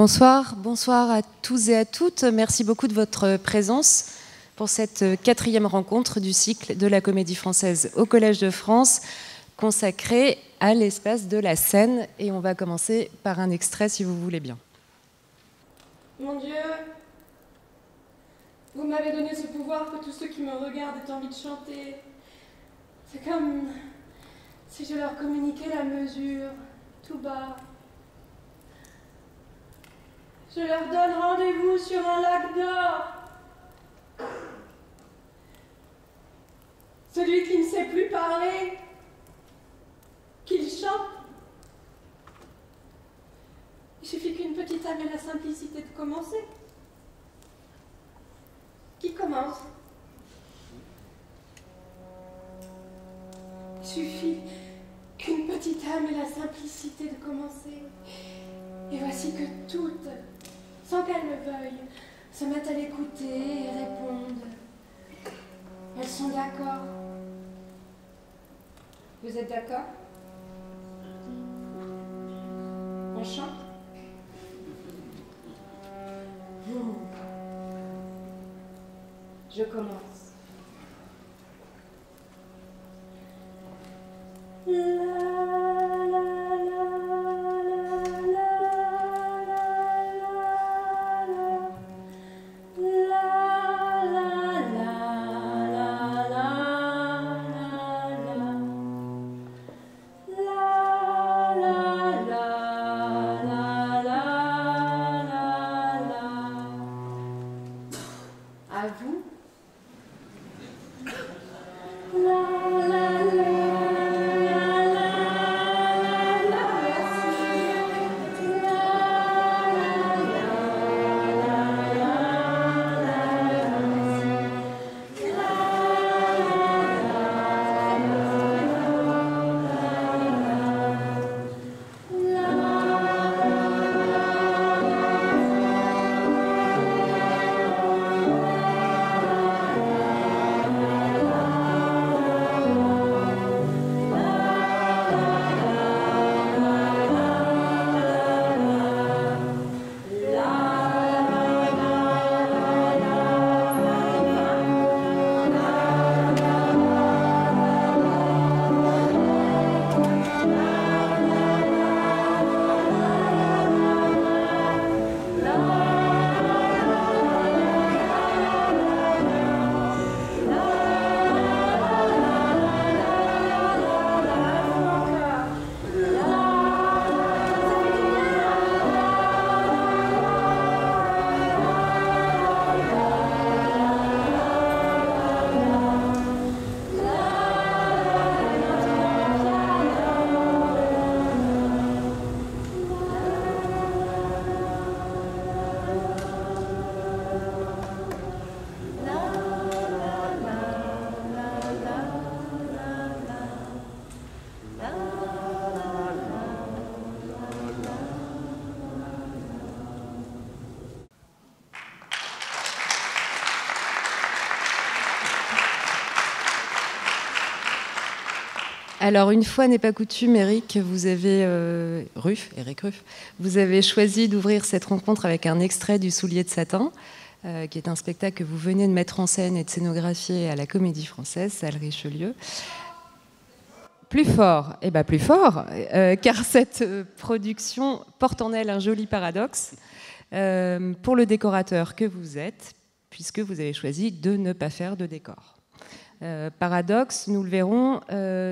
Bonsoir, bonsoir à tous et à toutes. Merci beaucoup de votre présence pour cette 4e rencontre du cycle de la Comédie Française au Collège de France, consacrée à l'espace de la scène. Et on va commencer par un extrait, si vous voulez bien. Mon Dieu, vous m'avez donné ce pouvoir que tous ceux qui me regardent aient envie de chanter. C'est comme si je leur communiquais la mesure, tout bas. Je leur donne rendez-vous sur un lac d'or. Celui qui ne sait plus parler, qu'il chante. Il suffit qu'une petite âme ait la simplicité de commencer. Qui commence? Il suffit qu'une petite âme ait la simplicité de commencer. Et voici que toutes, sans qu'elles le veuillent, se mettent à l'écouter et répondent. Elles sont d'accord. Vous êtes d'accord? On chante? Je commence. À vous. Alors, une fois n'est pas coutume, Éric Ruff, vous avez choisi d'ouvrir cette rencontre avec un extrait du Soulier de satin, qui est un spectacle que vous venez de mettre en scène et de scénographier à la Comédie Française, salle Richelieu. Plus fort, plus fort, car cette production porte en elle un joli paradoxe pour le décorateur que vous êtes, puisque vous avez choisi de ne pas faire de décor. Paradoxe, nous le verrons,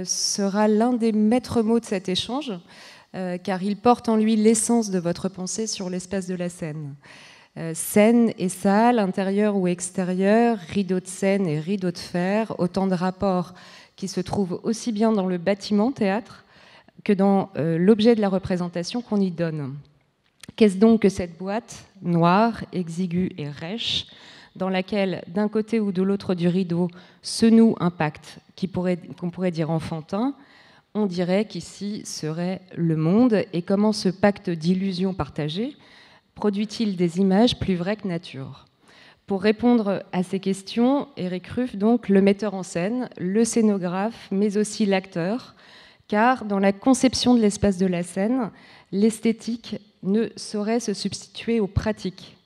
sera l'un des maîtres mots de cet échange, car il porte en lui l'essence de votre pensée sur l'espace de la scène. Scène et salle, intérieur ou extérieur, rideau de scène et rideau de fer, autant de rapports qui se trouvent aussi bien dans le bâtiment théâtre que dans l'objet de la représentation qu'on y donne. Qu'est-ce donc que cette boîte noire, exiguë et rêche, dans laquelle, d'un côté ou de l'autre du rideau, se noue un pacte qu'on pourrait dire enfantin? On dirait qu'ici serait le monde. Et comment ce pacte d'illusions partagées produit-il des images plus vraies que nature? Pour répondre à ces questions, Éric Ruff, donc, le metteur en scène, le scénographe, mais aussi l'acteur, car dans la conception de l'espace de la scène, l'esthétique ne saurait se substituer aux pratiques.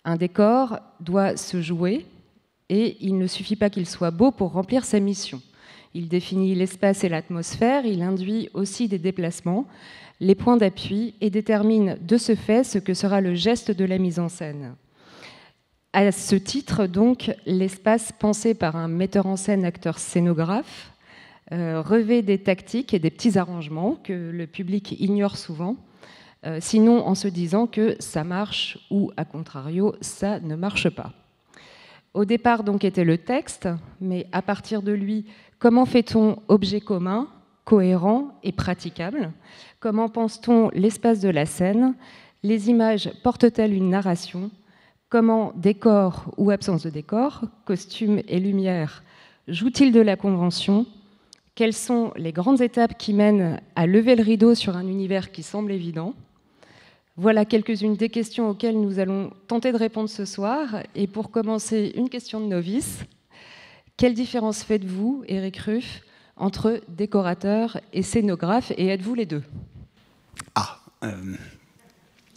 Un décor doit se jouer et il ne suffit pas qu'il soit beau pour remplir sa mission. Il définit l'espace et l'atmosphère, il induit aussi des déplacements, les points d'appui et détermine de ce fait ce que sera le geste de la mise en scène. À ce titre, donc, l'espace pensé par un metteur en scène, acteur scénographe, revêt des tactiques et des petits arrangements que le public ignore souvent, sinon en se disant que ça marche ou, à contrario, ça ne marche pas. Au départ, donc, était le texte, mais à partir de lui, comment fait-on objet commun, cohérent et praticable? Comment pense-t-on l'espace de la scène? Les images portent-elles une narration? Comment décor ou absence de décor, costumes et lumière jouent-ils de la convention? Quelles sont les grandes étapes qui mènent à lever le rideau sur un univers qui semble évident? Voilà quelques-unes des questions auxquelles nous allons tenter de répondre ce soir. Et pour commencer, une question de novice. Quelle différence faites-vous, Éric Ruff, entre décorateur et scénographe, et êtes-vous les deux?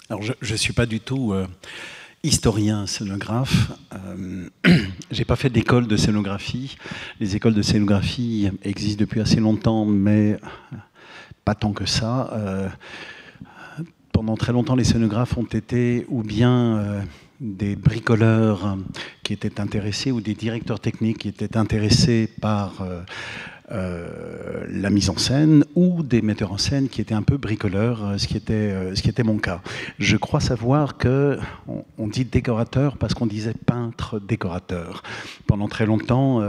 Alors je ne suis pas du tout historien scénographe. J'ai pas fait d'école de scénographie. Les écoles de scénographie existent depuis assez longtemps, mais pas tant que ça. Pendant très longtemps, les scénographes ont été ou bien des bricoleurs qui étaient intéressés ou des directeurs techniques qui étaient intéressés par la mise en scène, ou des metteurs en scène qui étaient un peu bricoleurs, ce qui était mon cas. Je crois savoir qu'on dit décorateur parce qu'on disait peintre décorateur. Pendant très longtemps,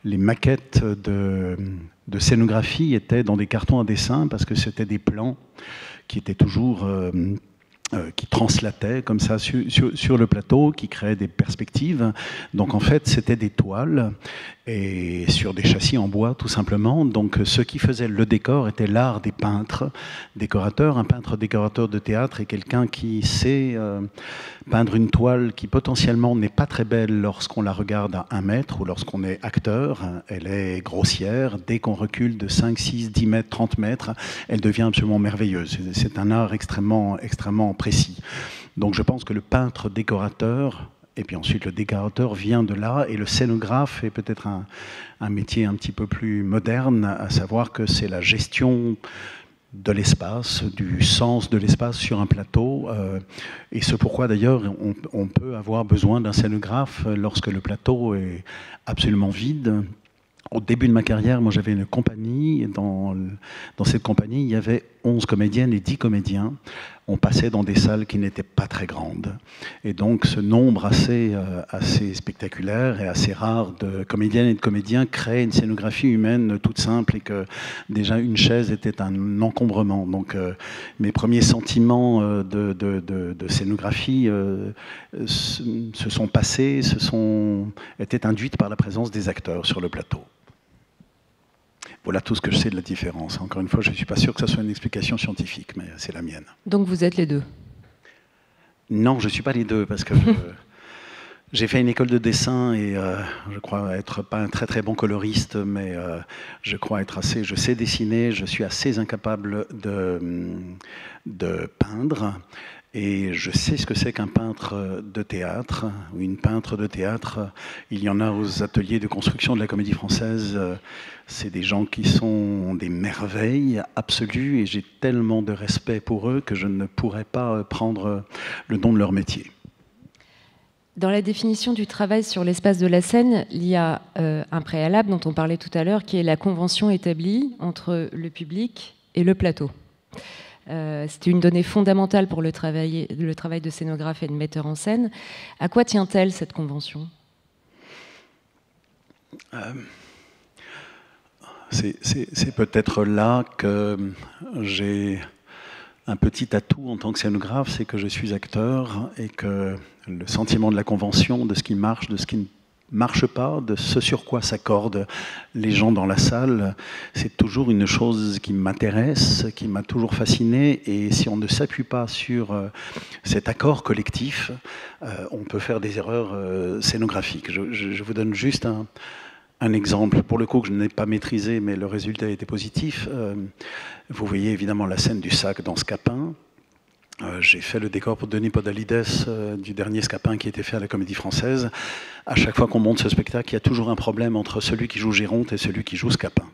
les maquettes de scénographie étaient dans des cartons à dessin parce que c'était des plans qui étaient toujours qui translataient comme ça sur le plateau, qui créaient des perspectives. Donc en fait, c'était des toiles et sur des châssis en bois, tout simplement. Donc ce qui faisait le décor était l'art des peintres décorateurs. Un peintre décorateur de théâtre est quelqu'un qui sait peindre une toile qui potentiellement n'est pas très belle lorsqu'on la regarde à 1 mètre ou lorsqu'on est acteur. Elle est grossière. Dès qu'on recule de 5, 6, 10 mètres, 30 mètres, elle devient absolument merveilleuse. C'est un art extrêmement précis. Donc je pense que le peintre décorateur, et puis ensuite le décorateur, vient de là, et le scénographe est peut-être un métier un petit peu plus moderne, à savoir que c'est la gestion de l'espace, du sens de l'espace sur un plateau, et c'est pourquoi d'ailleurs on peut avoir besoin d'un scénographe lorsque le plateau est absolument vide. Au début de ma carrière, moi j'avais une compagnie, et dans cette compagnie il y avait 11 comédiennes et 10 comédiens. On passait dans des salles qui n'étaient pas très grandes. Et donc ce nombre assez spectaculaire et assez rare de comédiennes et de comédiens créait une scénographie humaine toute simple, et que déjà une chaise était un encombrement. Donc mes premiers sentiments de scénographie se sont passés, étaient induites par la présence des acteurs sur le plateau. Voilà tout ce que je sais de la différence. Encore une fois, je ne suis pas sûr que ça soit une explication scientifique, mais c'est la mienne. Donc vous êtes les deux? Non, je ne suis pas les deux, parce que j'ai fait une école de dessin et je crois être pas un très très bon coloriste, mais je crois être assez... Je sais dessiner, je suis assez incapable de peindre. Et je sais ce que c'est qu'un peintre de théâtre, ou une peintre de théâtre. Il y en a aux ateliers de construction de la Comédie Française. C'est des gens qui sont des merveilles absolues, et j'ai tellement de respect pour eux que je ne pourrais pas prendre le don de leur métier. Dans la définition du travail sur l'espace de la scène, il y a un préalable dont on parlait tout à l'heure, qui est la convention établie entre le public et le plateau. C'était une donnée fondamentale pour le travail de scénographe et de metteur en scène. À quoi tient-elle, cette convention ? C'est peut-être là que j'ai un petit atout en tant que scénographe, c'est que je suis acteur, et que le sentiment de la convention, de ce qui marche, de ce qui ne marche pas, de ce sur quoi s'accordent les gens dans la salle, c'est toujours une chose qui m'intéresse, qui m'a toujours fasciné. Et si on ne s'appuie pas sur cet accord collectif, on peut faire des erreurs scénographiques. Je vous donne juste un exemple, pour le coup que je n'ai pas maîtrisé, mais le résultat a été positif. Vous voyez évidemment la scène du sac dans Scapin. J'ai fait le décor pour Denis Podalides du dernier Scapin qui a été fait à la Comédie Française. À chaque fois qu'on monte ce spectacle, il y a toujours un problème entre celui qui joue Géronte et celui qui joue Scapin.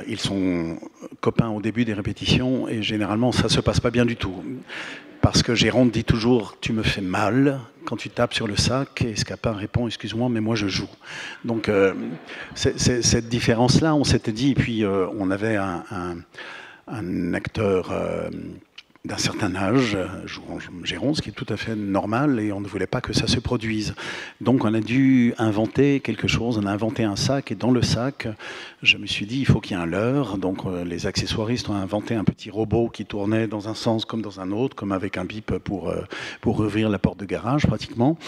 Ils sont copains au début des répétitions et généralement ça se passe pas bien du tout. Parce que Géronte dit toujours « tu me fais mal » quand tu tapes sur le sac, et Scapin répond « excuse-moi, mais moi je joue ». Donc cette différence-là, on s'était dit, et puis on avait un acteur d'un certain âge, jouant Géronte, ce qui est tout à fait normal, et on ne voulait pas que ça se produise. Donc on a dû inventer quelque chose, on a inventé un sac, et dans le sac, je me suis dit, il faut qu'il y ait un leurre. Donc les accessoiristes ont inventé un petit robot qui tournait dans un sens comme dans un autre, comme avec un bip pour ouvrir la porte de garage pratiquement.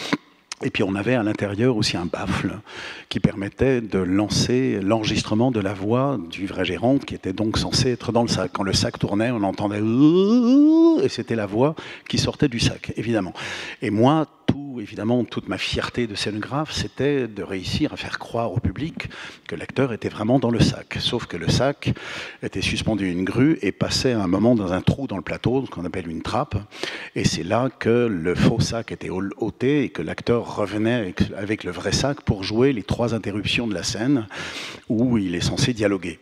Et puis on avait à l'intérieur aussi un baffle qui permettait de lancer l'enregistrement de la voix du vrai Géronte qui était donc censé être dans le sac. Quand le sac tournait, on entendait et c'était la voix qui sortait du sac, évidemment. Et moi, évidemment, toute ma fierté de scénographe, c'était de réussir à faire croire au public que l'acteur était vraiment dans le sac. Sauf que le sac était suspendu à une grue et passait à un moment dans un trou dans le plateau, ce qu'on appelle une trappe. Et c'est là que le faux sac était ôté et que l'acteur revenait avec le vrai sac pour jouer les 3 interruptions de la scène où il est censé dialoguer.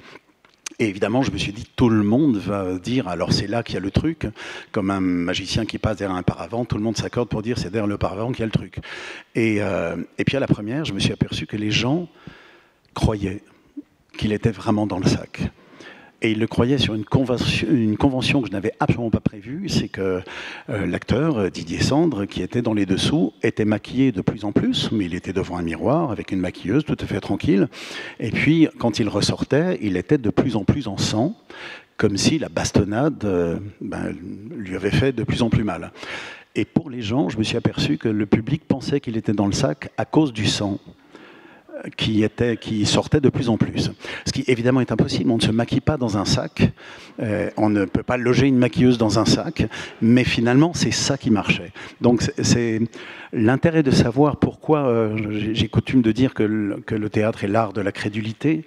Et évidemment, je me suis dit, tout le monde va dire, alors c'est là qu'il y a le truc, comme un magicien qui passe derrière un paravent, tout le monde s'accorde pour dire, c'est derrière le paravent qu'il y a le truc. Et puis à la première, je me suis aperçu que les gens croyaient qu'il était vraiment dans le sac. Et ils le croyaient sur une convention que je n'avais absolument pas prévue, c'est que l'acteur, Didier Sandre, qui était dans les dessous, était maquillé de plus en plus, mais il était devant un miroir avec une maquilleuse tout à fait tranquille. Et puis, quand il ressortait, il était de plus en plus en sang, comme si la bastonnade lui avait fait de plus en plus mal. Et pour les gens, je me suis aperçu que le public pensait qu'il était dans le sac à cause du sang qui sortait de plus en plus. Ce qui évidemment est impossible, on ne se maquille pas dans un sac, on ne peut pas loger une maquilleuse dans un sac, mais finalement c'est ça qui marchait. Donc c'est l'intérêt de savoir pourquoi, j'ai coutume de dire que le théâtre est l'art de la crédulité,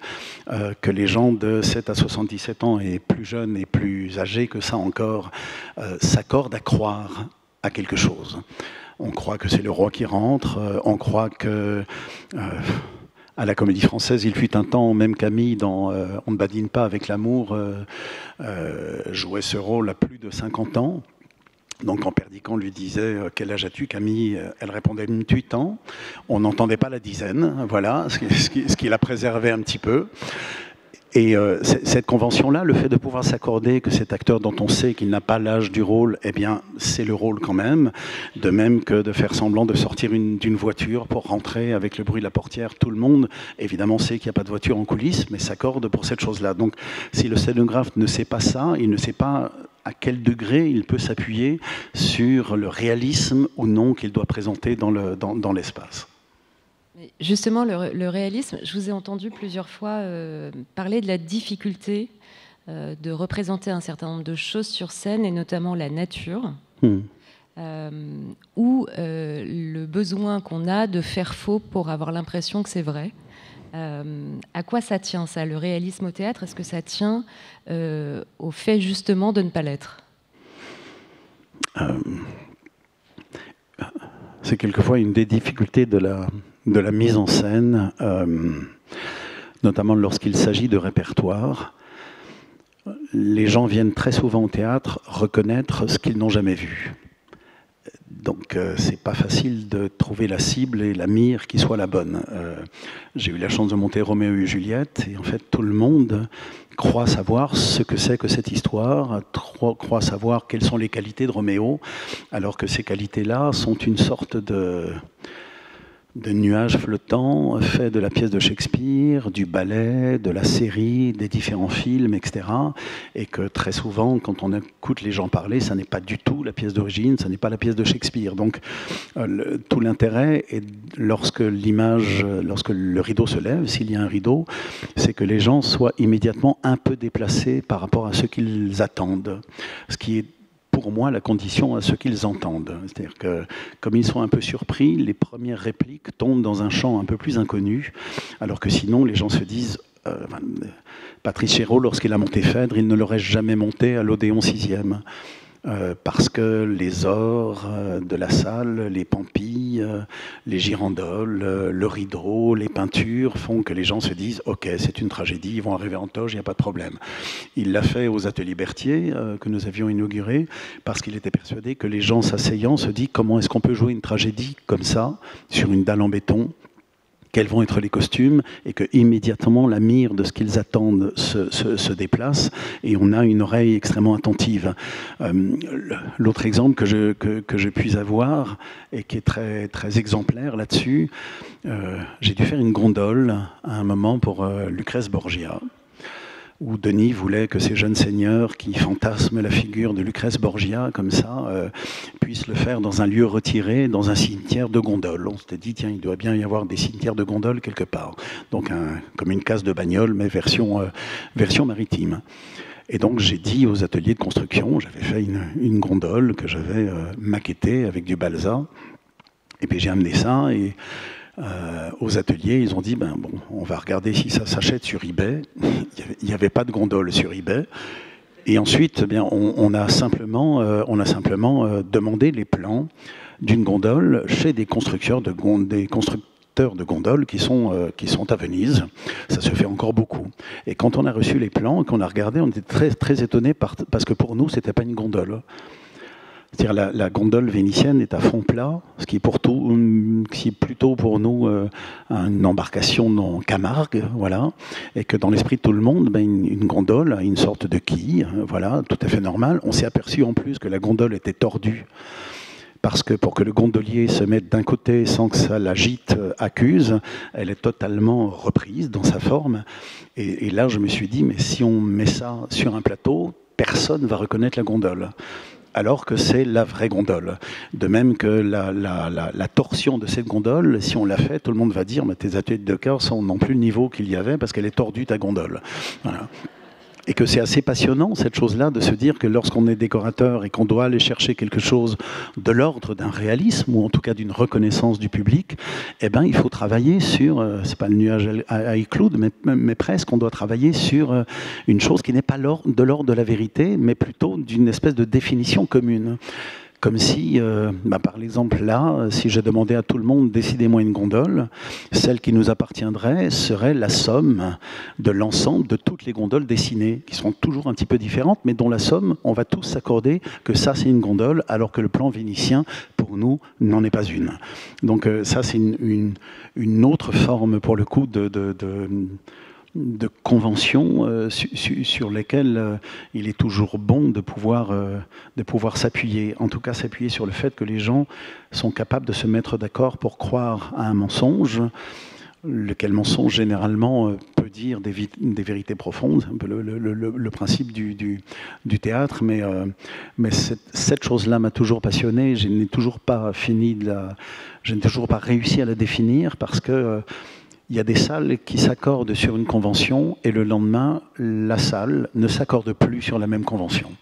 que les gens de 7 à 77 ans et plus jeunes et plus âgés que ça encore s'accordent à croire à quelque chose. On croit que c'est le roi qui rentre, on croit que... à la Comédie Française, il fut un temps, même Camille, dans On ne badine pas avec l'amour, jouait ce rôle à plus de 50 ans. Donc quand Perdiccand lui disait « Quel âge as-tu, Camille ?» Elle répondait « 28 ans ». On n'entendait pas la dizaine, voilà, ce qui la préservait un petit peu. Et cette convention-là, le fait de pouvoir s'accorder que cet acteur dont on sait qu'il n'a pas l'âge du rôle, eh bien, c'est le rôle quand même. De même que de faire semblant de sortir d'une voiture pour rentrer avec le bruit de la portière. Tout le monde, évidemment, sait qu'il n'y a pas de voiture en coulisses, mais s'accorde pour cette chose-là. Donc, si le scénographe ne sait pas ça, il ne sait pas à quel degré il peut s'appuyer sur le réalisme ou non qu'il doit présenter dans l'espace. Justement, le réalisme, je vous ai entendu plusieurs fois parler de la difficulté de représenter un certain nombre de choses sur scène, et notamment la nature, ou le besoin qu'on a de faire faux pour avoir l'impression que c'est vrai. À quoi ça tient, ça, le réalisme au théâtre? Est-ce que ça tient au fait justement de ne pas l'être? C'est quelquefois une des difficultés de la mise en scène, notamment lorsqu'il s'agit de répertoire. Les gens viennent très souvent au théâtre reconnaître ce qu'ils n'ont jamais vu. Donc c'est pas facile de trouver la cible et la mire qui soit la bonne. J'ai eu la chance de monter Roméo et Juliette, et en fait tout le monde croit savoir ce que c'est que cette histoire, croit savoir quelles sont les qualités de Roméo, alors que ces qualités-là sont une sorte de nuages flottants faits de la pièce de Shakespeare, du ballet, de la série, des différents films, etc. Et que très souvent, quand on écoute les gens parler, ça n'est pas du tout la pièce d'origine, ça n'est pas la pièce de Shakespeare. Donc tout l'intérêt est lorsque le rideau se lève, s'il y a un rideau, c'est que les gens soient immédiatement un peu déplacés par rapport à ce qu'ils attendent. Ce qui est pour moi la condition à ce qu'ils entendent. C'est-à-dire que, comme ils sont un peu surpris, les premières répliques tombent dans un champ un peu plus inconnu, alors que sinon les gens se disent Patrice Chéreau, lorsqu'il a monté Phèdre, il ne l'aurait jamais monté à l'Odéon 6e. parce que les ors de la salle, les pampilles, les girandoles, le rideau, les peintures font que les gens se disent « Ok, c'est une tragédie, ils vont arriver en toge, il n'y a pas de problème ». Il l'a fait aux ateliers Berthier que nous avions inaugurés parce qu'il était persuadé que les gens s'asseyant se disent « Comment est-ce qu'on peut jouer une tragédie comme ça, sur une dalle en béton ?» Quels vont être les costumes, et que immédiatement la mire de ce qu'ils attendent se déplace, et on a une oreille extrêmement attentive. L'autre exemple que je puis avoir, et qui est très, très exemplaire là-dessus, j'ai dû faire une gondole à un moment pour Lucrèce Borgia, où Denis voulait que ces jeunes seigneurs qui fantasment la figure de Lucrèce Borgia comme ça puissent le faire dans un lieu retiré, dans un cimetière de gondoles. On s'était dit, tiens, il doit bien y avoir des cimetières de gondoles quelque part. Donc comme une case de bagnole, mais version maritime. Et donc j'ai dit aux ateliers de construction, j'avais fait une gondole que j'avais maquettée avec du balsa, et puis j'ai amené ça, et aux ateliers, ils ont dit bon, on va regarder si ça s'achète sur eBay. Il n'y avait pas de gondole sur eBay. Et ensuite, on a simplement demandé les plans d'une gondole chez des constructeurs de gondoles qui sont à Venise. Ça se fait encore beaucoup. Et quand on a reçu les plans et qu'on a regardé, on était très, très étonnés parce que pour nous, c'était pas une gondole. C'est-à-dire la gondole vénitienne est à fond plat, ce qui est plutôt pour nous une embarcation en Camargue, voilà, et que dans l'esprit de tout le monde, une gondole a une sorte de quille, voilà, tout à fait normal. On s'est aperçu en plus que la gondole était tordue, parce que pour que le gondolier se mette d'un côté sans que ça l'agite, accuse, elle est totalement reprise dans sa forme. Et là, je me suis dit, mais si on met ça sur un plateau, personne ne va reconnaître la gondole, alors que c'est la vraie gondole. De même que la torsion de cette gondole, si on l'a fait, tout le monde va dire « tes ateliers de cœur n'ont plus le niveau qu'il y avait parce qu'elle est tordue, ta gondole ». Voilà. Et que c'est assez passionnant, cette chose-là, de se dire que lorsqu'on est décorateur et qu'on doit aller chercher quelque chose de l'ordre d'un réalisme, ou en tout cas d'une reconnaissance du public, il faut travailler sur, c'est pas le nuage à Icloud, mais presque, on doit travailler sur une chose qui n'est pas de l'ordre de la vérité, mais plutôt d'une espèce de définition commune. Comme si, par exemple là, si je demandais à tout le monde, décidez-moi une gondole, celle qui nous appartiendrait serait la somme de l'ensemble de toutes les gondoles dessinées, qui sont toujours un petit peu différentes, mais dont la somme, on va tous s'accorder que ça c'est une gondole, alors que le plan vénitien, pour nous, n'en est pas une. Donc ça c'est une autre forme, pour le coup, de conventions sur lesquelles il est toujours bon de pouvoir s'appuyer. En tout cas, s'appuyer sur le fait que les gens sont capables de se mettre d'accord pour croire à un mensonge, lequel mensonge généralement peut dire des vérités profondes, un peu le principe du théâtre, mais cette chose-là m'a toujours passionné. Je n'ai toujours pas réussi à la définir, parce que il y a des salles qui s'accordent sur une convention et le lendemain, la salle ne s'accorde plus sur la même convention.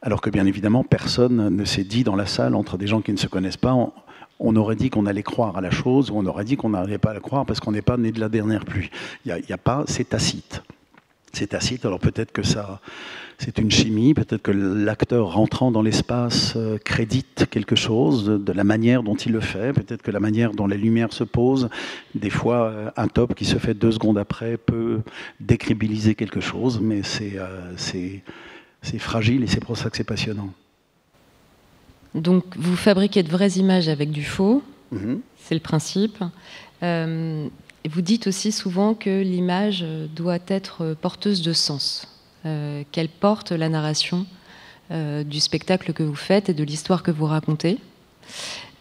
Alors que bien évidemment, personne ne s'est dit dans la salle, entre des gens qui ne se connaissent pas, on aurait dit qu'on allait croire à la chose, ou on aurait dit qu'on n'arrivait pas à la croire parce qu'on n'est pas né de la dernière pluie. Il y a pas, c'est tacite. C'est tacite, alors peut-être que ça, c'est une chimie, peut-être que l'acteur rentrant dans l'espace crédite quelque chose de la manière dont il le fait, peut-être que la manière dont les lumières se posent, des fois un top qui se fait 2 secondes après peut décrédibiliser quelque chose, mais c'est fragile et c'est pour ça que c'est passionnant. Donc vous fabriquez de vraies images avec du faux, c'est le principe. Vous dites aussi souvent que l'image doit être porteuse de sens, qu'elle porte la narration du spectacle que vous faites et de l'histoire que vous racontez.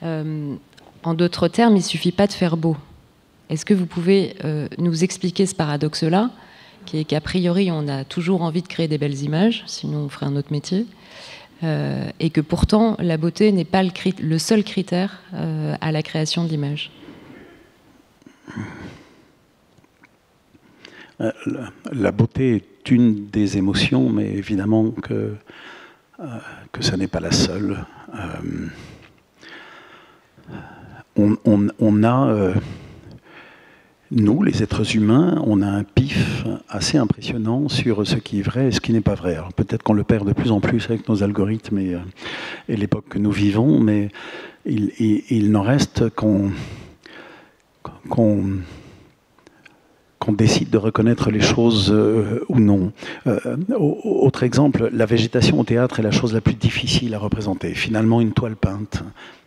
En d'autres termes, il ne suffit pas de faire beau. Est-ce que vous pouvez nous expliquer ce paradoxe-là, qui est qu'a priori, on a toujours envie de créer des belles images, sinon on ferait un autre métier, et que pourtant, la beauté n'est pas le seul critère à la création de l'image? La beauté est une des émotions, mais évidemment que ça n'est pas la seule. On a nous, les êtres humains, on a un pif assez impressionnant sur ce qui est vrai et ce qui n'est pas vrai. Alors peut-être qu'on le perd de plus en plus avec nos algorithmes et l'époque que nous vivons, mais il n'en reste qu'on décide de reconnaître les choses ou non. Autre exemple, la végétation au théâtre est la chose la plus difficile à représenter. Finalement, une toile peinte,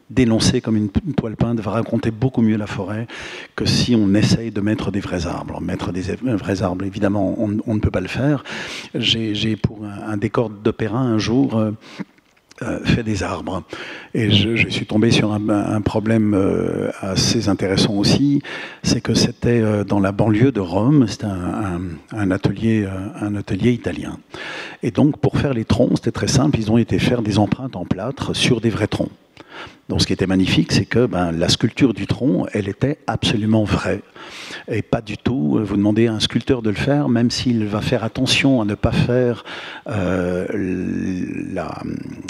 dénoncée comme une toile peinte, va raconter beaucoup mieux la forêt que si on essaye de mettre des vrais arbres. Mettre des vrais arbres, évidemment, on ne peut pas le faire. J'ai pour un décor d'opéra un jour fait des arbres. Et je suis tombé sur un problème assez intéressant aussi, c'est que c'était dans la banlieue de Rome, c'était un atelier italien. Et donc, pour faire les troncs, c'était très simple, ils ont été faire des empreintes en plâtre sur des vrais troncs. Donc ce qui était magnifique, c'est que la sculpture du tronc, elle était absolument vraie. Et pas du tout, vous demandez à un sculpteur de le faire, même s'il va faire attention à ne pas faire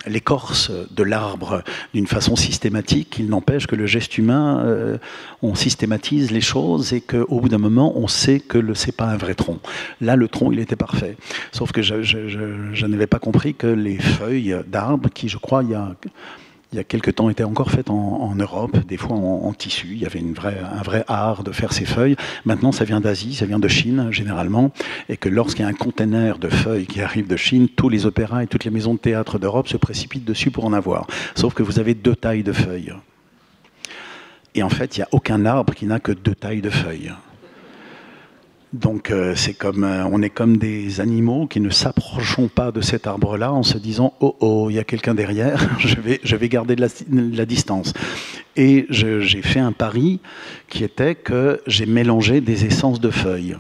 l'écorce de l'arbre d'une façon systématique, il n'empêche que le geste humain, on systématise les choses et qu'au bout d'un moment, on sait que c'est pas un vrai tronc. Là, le tronc, il était parfait. Sauf que je n'avais pas compris que les feuilles d'arbres, qui, je crois, il y a quelque temps, étaient encore faites en Europe, des fois en tissu. Il y avait un vrai art de faire ces feuilles. Maintenant, ça vient d'Asie, ça vient de Chine, généralement. Et que lorsqu'il y a un container de feuilles qui arrive de Chine, tous les opéras et toutes les maisons de théâtre d'Europe se précipitent dessus pour en avoir. Sauf que vous avez 2 tailles de feuilles. Et en fait, il n'y a aucun arbre qui n'a que 2 tailles de feuilles. Donc on est comme des animaux qui ne s'approchons pas de cet arbre-là en se disant « Oh, il y a quelqu'un derrière, je vais garder de la distance ». Et j'ai fait un pari qui était que j'ai mélangé des essences de feuilles.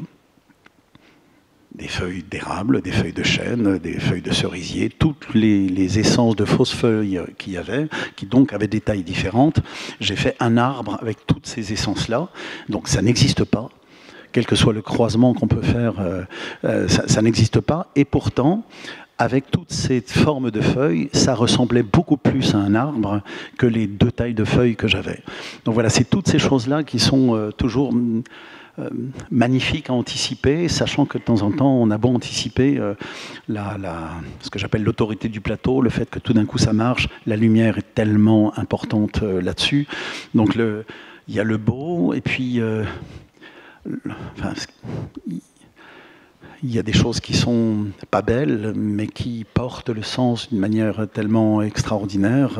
Des feuilles d'érable, des feuilles de chêne, des feuilles de cerisier, toutes les essences de fausses feuilles qu'il y avait, qui donc avaient des tailles différentes. J'ai fait un arbre avec toutes ces essences-là, donc ça n'existe pas. Quel que soit le croisement qu'on peut faire, ça n'existe pas. Et pourtant, avec toutes ces formes de feuilles, ça ressemblait beaucoup plus à un arbre que les 2 tailles de feuilles que j'avais. Donc voilà, c'est toutes ces choses-là qui sont toujours magnifiques à anticiper, sachant que de temps en temps, on a beau anticiper ce que j'appelle l'autorité du plateau, le fait que tout d'un coup ça marche, la lumière est tellement importante là-dessus. Donc il y a le beau, et puis... il y a des choses qui sont pas belles, mais qui portent le sens d'une manière tellement extraordinaire.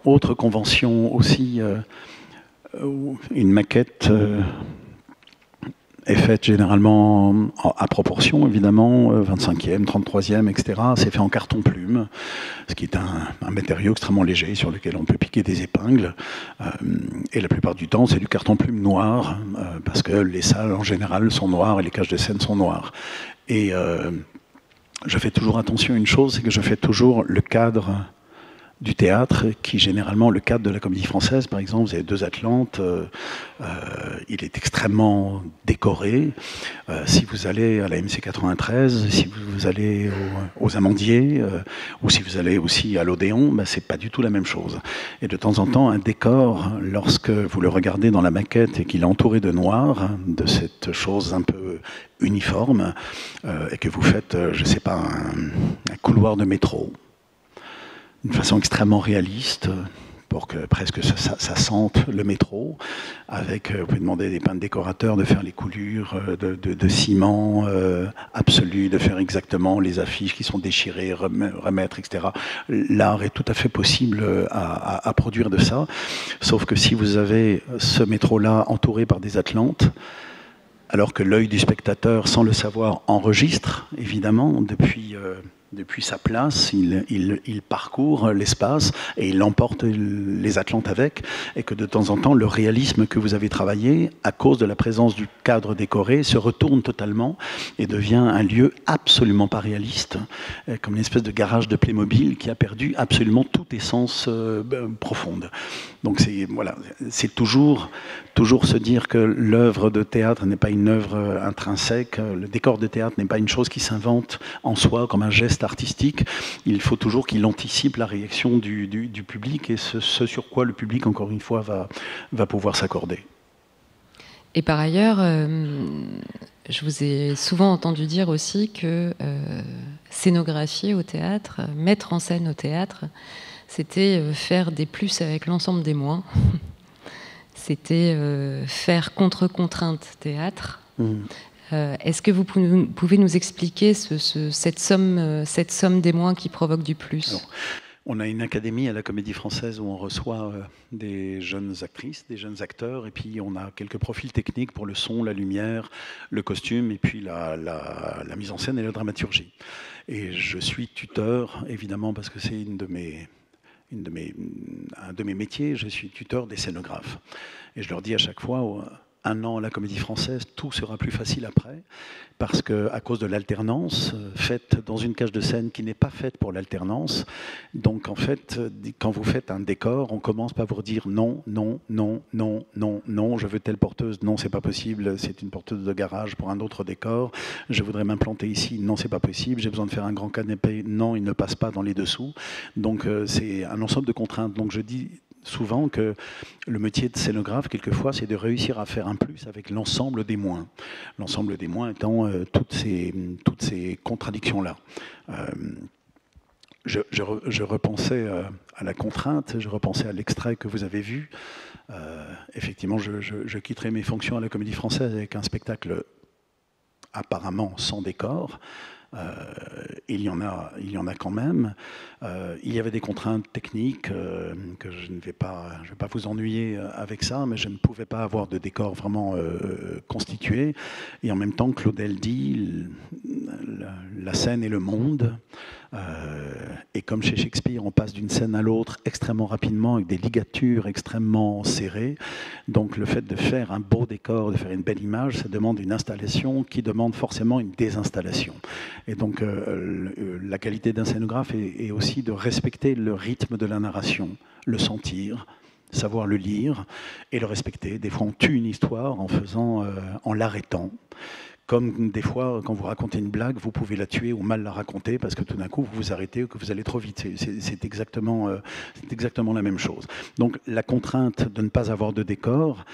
Autre convention aussi, une maquette est faite généralement à proportion, évidemment, 25e, 33e, etc. C'est fait en carton-plume, ce qui est un matériau extrêmement léger sur lequel on peut piquer des épingles. Et la plupart du temps, c'est du carton-plume noir, parce que les salles, en général, sont noires et les cages de scène sont noires. Et je fais toujours attention à une chose, c'est que je fais toujours le cadre du théâtre, qui généralement, le cadre de la Comédie Française, par exemple, vous avez 2 Atlantes, il est extrêmement décoré. Si vous allez à la MC 93, si vous allez aux Amandiers, ou si vous allez aussi à l'Odéon, c'est pas du tout la même chose. Et de temps en temps, un décor, lorsque vous le regardez dans la maquette et qu'il est entouré de noir, de cette chose un peu uniforme, et que vous faites, je sais pas, un couloir de métro, d'une façon extrêmement réaliste, pour que presque ça sente le métro, avec, vous pouvez demander des peintres décorateurs de faire les coulures de ciment absolu, de faire exactement les affiches qui sont déchirées, remettre, etc. L'art est tout à fait possible à produire de ça, sauf que si vous avez ce métro-là entouré par des Atlantes, alors que l'œil du spectateur, sans le savoir, enregistre, évidemment, depuis sa place, il parcourt l'espace et il emporte les Atlantes avec, et que de temps en temps, le réalisme que vous avez travaillé, à cause de la présence du cadre décoré, se retourne totalement et devient un lieu absolument pas réaliste, comme une espèce de garage de Playmobil qui a perdu absolument toute essence profonde. Donc c'est toujours se dire que l'œuvre de théâtre n'est pas une œuvre intrinsèque, le décor de théâtre n'est pas une chose qui s'invente en soi comme un geste artistique. Il faut toujours qu'il anticipe la réaction du public et ce sur quoi le public, encore une fois, va pouvoir s'accorder. Et par ailleurs, je vous ai souvent entendu dire aussi que scénographier au théâtre, mettre en scène au théâtre, c'était faire des plus avec l'ensemble des moins. C'était faire contre-contrainte théâtre. Est-ce que vous pouvez nous expliquer cette somme des moins qui provoque du plus? Alors, on a une académie à la Comédie Française où on reçoit des jeunes actrices, des jeunes acteurs, et puis on a quelques profils techniques pour le son, la lumière, le costume, et puis la mise en scène et la dramaturgie. Et je suis tuteur, évidemment, parce que c'est un de mes métiers, je suis tuteur des scénographes. Et je leur dis à chaque fois, un an à la Comédie Française, tout sera plus facile après, parce qu'à cause de l'alternance, faite dans une cage de scène qui n'est pas faite pour l'alternance, donc en fait, quand vous faites un décor, on commence par vous dire non, non, non, non, non, non, je veux telle porteuse, non, c'est pas possible, c'est une porteuse de garage pour un autre décor, je voudrais m'implanter ici, non, c'est pas possible, j'ai besoin de faire un grand canapé, non, il ne passe pas dans les dessous, donc c'est un ensemble de contraintes, donc je dis souvent que le métier de scénographe, quelquefois, c'est de réussir à faire un plus avec l'ensemble des moins. L'ensemble des moins étant toutes ces contradictions-là. Je repensais à la contrainte, je repensais à l'extrait que vous avez vu. Effectivement, je quitterai mes fonctions à la Comédie Française avec un spectacle apparemment sans décor. Il y en a quand même. Il y avait des contraintes techniques que je ne vais pas vous ennuyer avec ça, mais je ne pouvais pas avoir de décor vraiment constitué. Et en même temps, Claudel dit la scène et le monde. Et comme chez Shakespeare, on passe d'une scène à l'autre extrêmement rapidement avec des ligatures extrêmement serrées. Donc le fait de faire un beau décor, de faire une belle image, ça demande une installation qui demande forcément une désinstallation. Et donc la qualité d'un scénographe est aussi de respecter le rythme de la narration, le sentir, savoir le lire et le respecter. Des fois, on tue une histoire en l'arrêtant. Comme des fois, quand vous racontez une blague, vous pouvez la tuer ou mal la raconter parce que tout d'un coup, vous vous arrêtez ou que vous allez trop vite. C'est exactement la même chose. Donc la contrainte de ne pas avoir de décor,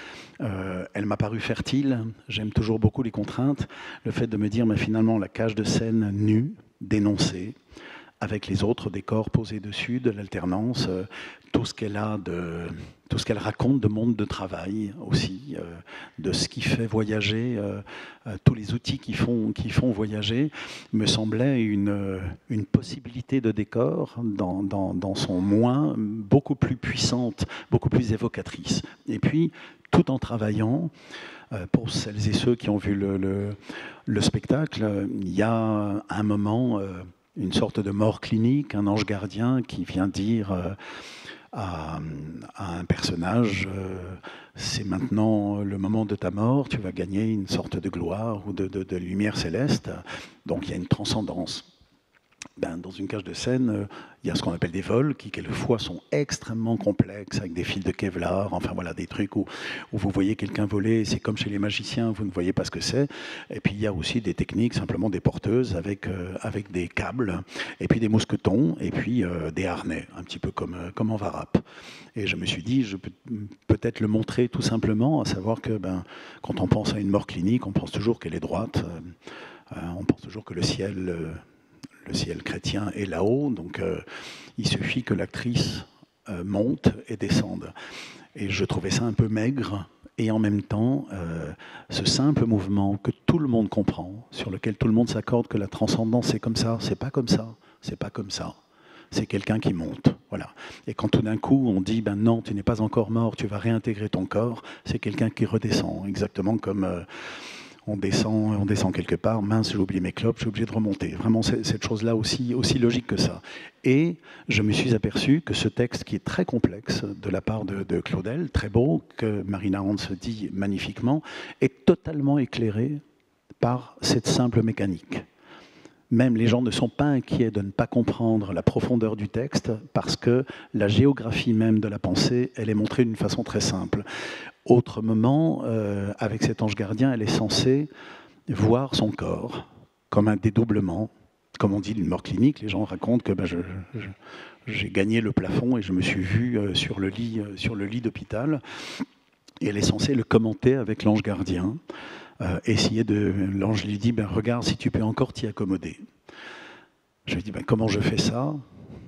elle m'a paru fertile. J'aime toujours beaucoup les contraintes. Le fait de me dire, mais finalement, la cage de scène nue, dénoncée, avec les autres décors posés dessus, de l'alternance, tout ce qu'elle raconte de monde de travail aussi, de ce qui fait voyager, tous les outils qui font voyager, me semblait une possibilité de décor dans son moins, beaucoup plus puissante, beaucoup plus évocatrice. Et puis, tout en travaillant, pour celles et ceux qui ont vu le spectacle, il y a un moment... une sorte de mort clinique, un ange gardien qui vient dire à un personnage c'est maintenant le moment de ta mort, tu vas gagner une sorte de gloire ou de lumière céleste. Donc il y a une transcendance. Dans une cage de scène, il y a ce qu'on appelle des vols qui quelquefois sont extrêmement complexes avec des fils de Kevlar, enfin voilà des trucs où vous voyez quelqu'un voler, c'est comme chez les magiciens, vous ne voyez pas ce que c'est. Et puis il y a aussi des techniques, simplement des porteuses avec des câbles, et puis des mousquetons, et puis des harnais, un petit peu comme en varap. Et je me suis dit, je peux peut-être le montrer tout simplement, à savoir que quand on pense à une mort clinique, on pense toujours qu'elle est droite, on pense toujours que le ciel chrétien est là-haut, donc il suffit que l'actrice monte et descende. Et je trouvais ça un peu maigre, et en même temps, ce simple mouvement que tout le monde comprend, sur lequel tout le monde s'accorde que la transcendance c'est comme ça, c'est pas comme ça, c'est pas comme ça. C'est quelqu'un qui monte, voilà. Et quand tout d'un coup on dit non, tu n'es pas encore mort, tu vas réintégrer ton corps, c'est quelqu'un qui redescend, exactement comme on descend quelque part, mince, j'ai oublié mes clopes, j'ai obligé de remonter. Vraiment, cette chose-là aussi logique que ça. Et je me suis aperçu que ce texte qui est très complexe de la part de Claudel, très beau, que Marina Hans dit magnifiquement, est totalement éclairé par cette simple mécanique. Même les gens ne sont pas inquiets de ne pas comprendre la profondeur du texte parce que la géographie même de la pensée, elle est montrée d'une façon très simple. Autre moment, avec cet ange gardien, elle est censée voir son corps comme un dédoublement. Comme on dit d'une mort clinique, les gens racontent que j'ai gagné le plafond et je me suis vu sur le lit d'hôpital. Et elle est censée le commenter avec l'ange gardien. L'ange lui dit, regarde si tu peux encore t'y accommoder. Je lui dis, comment je fais ça?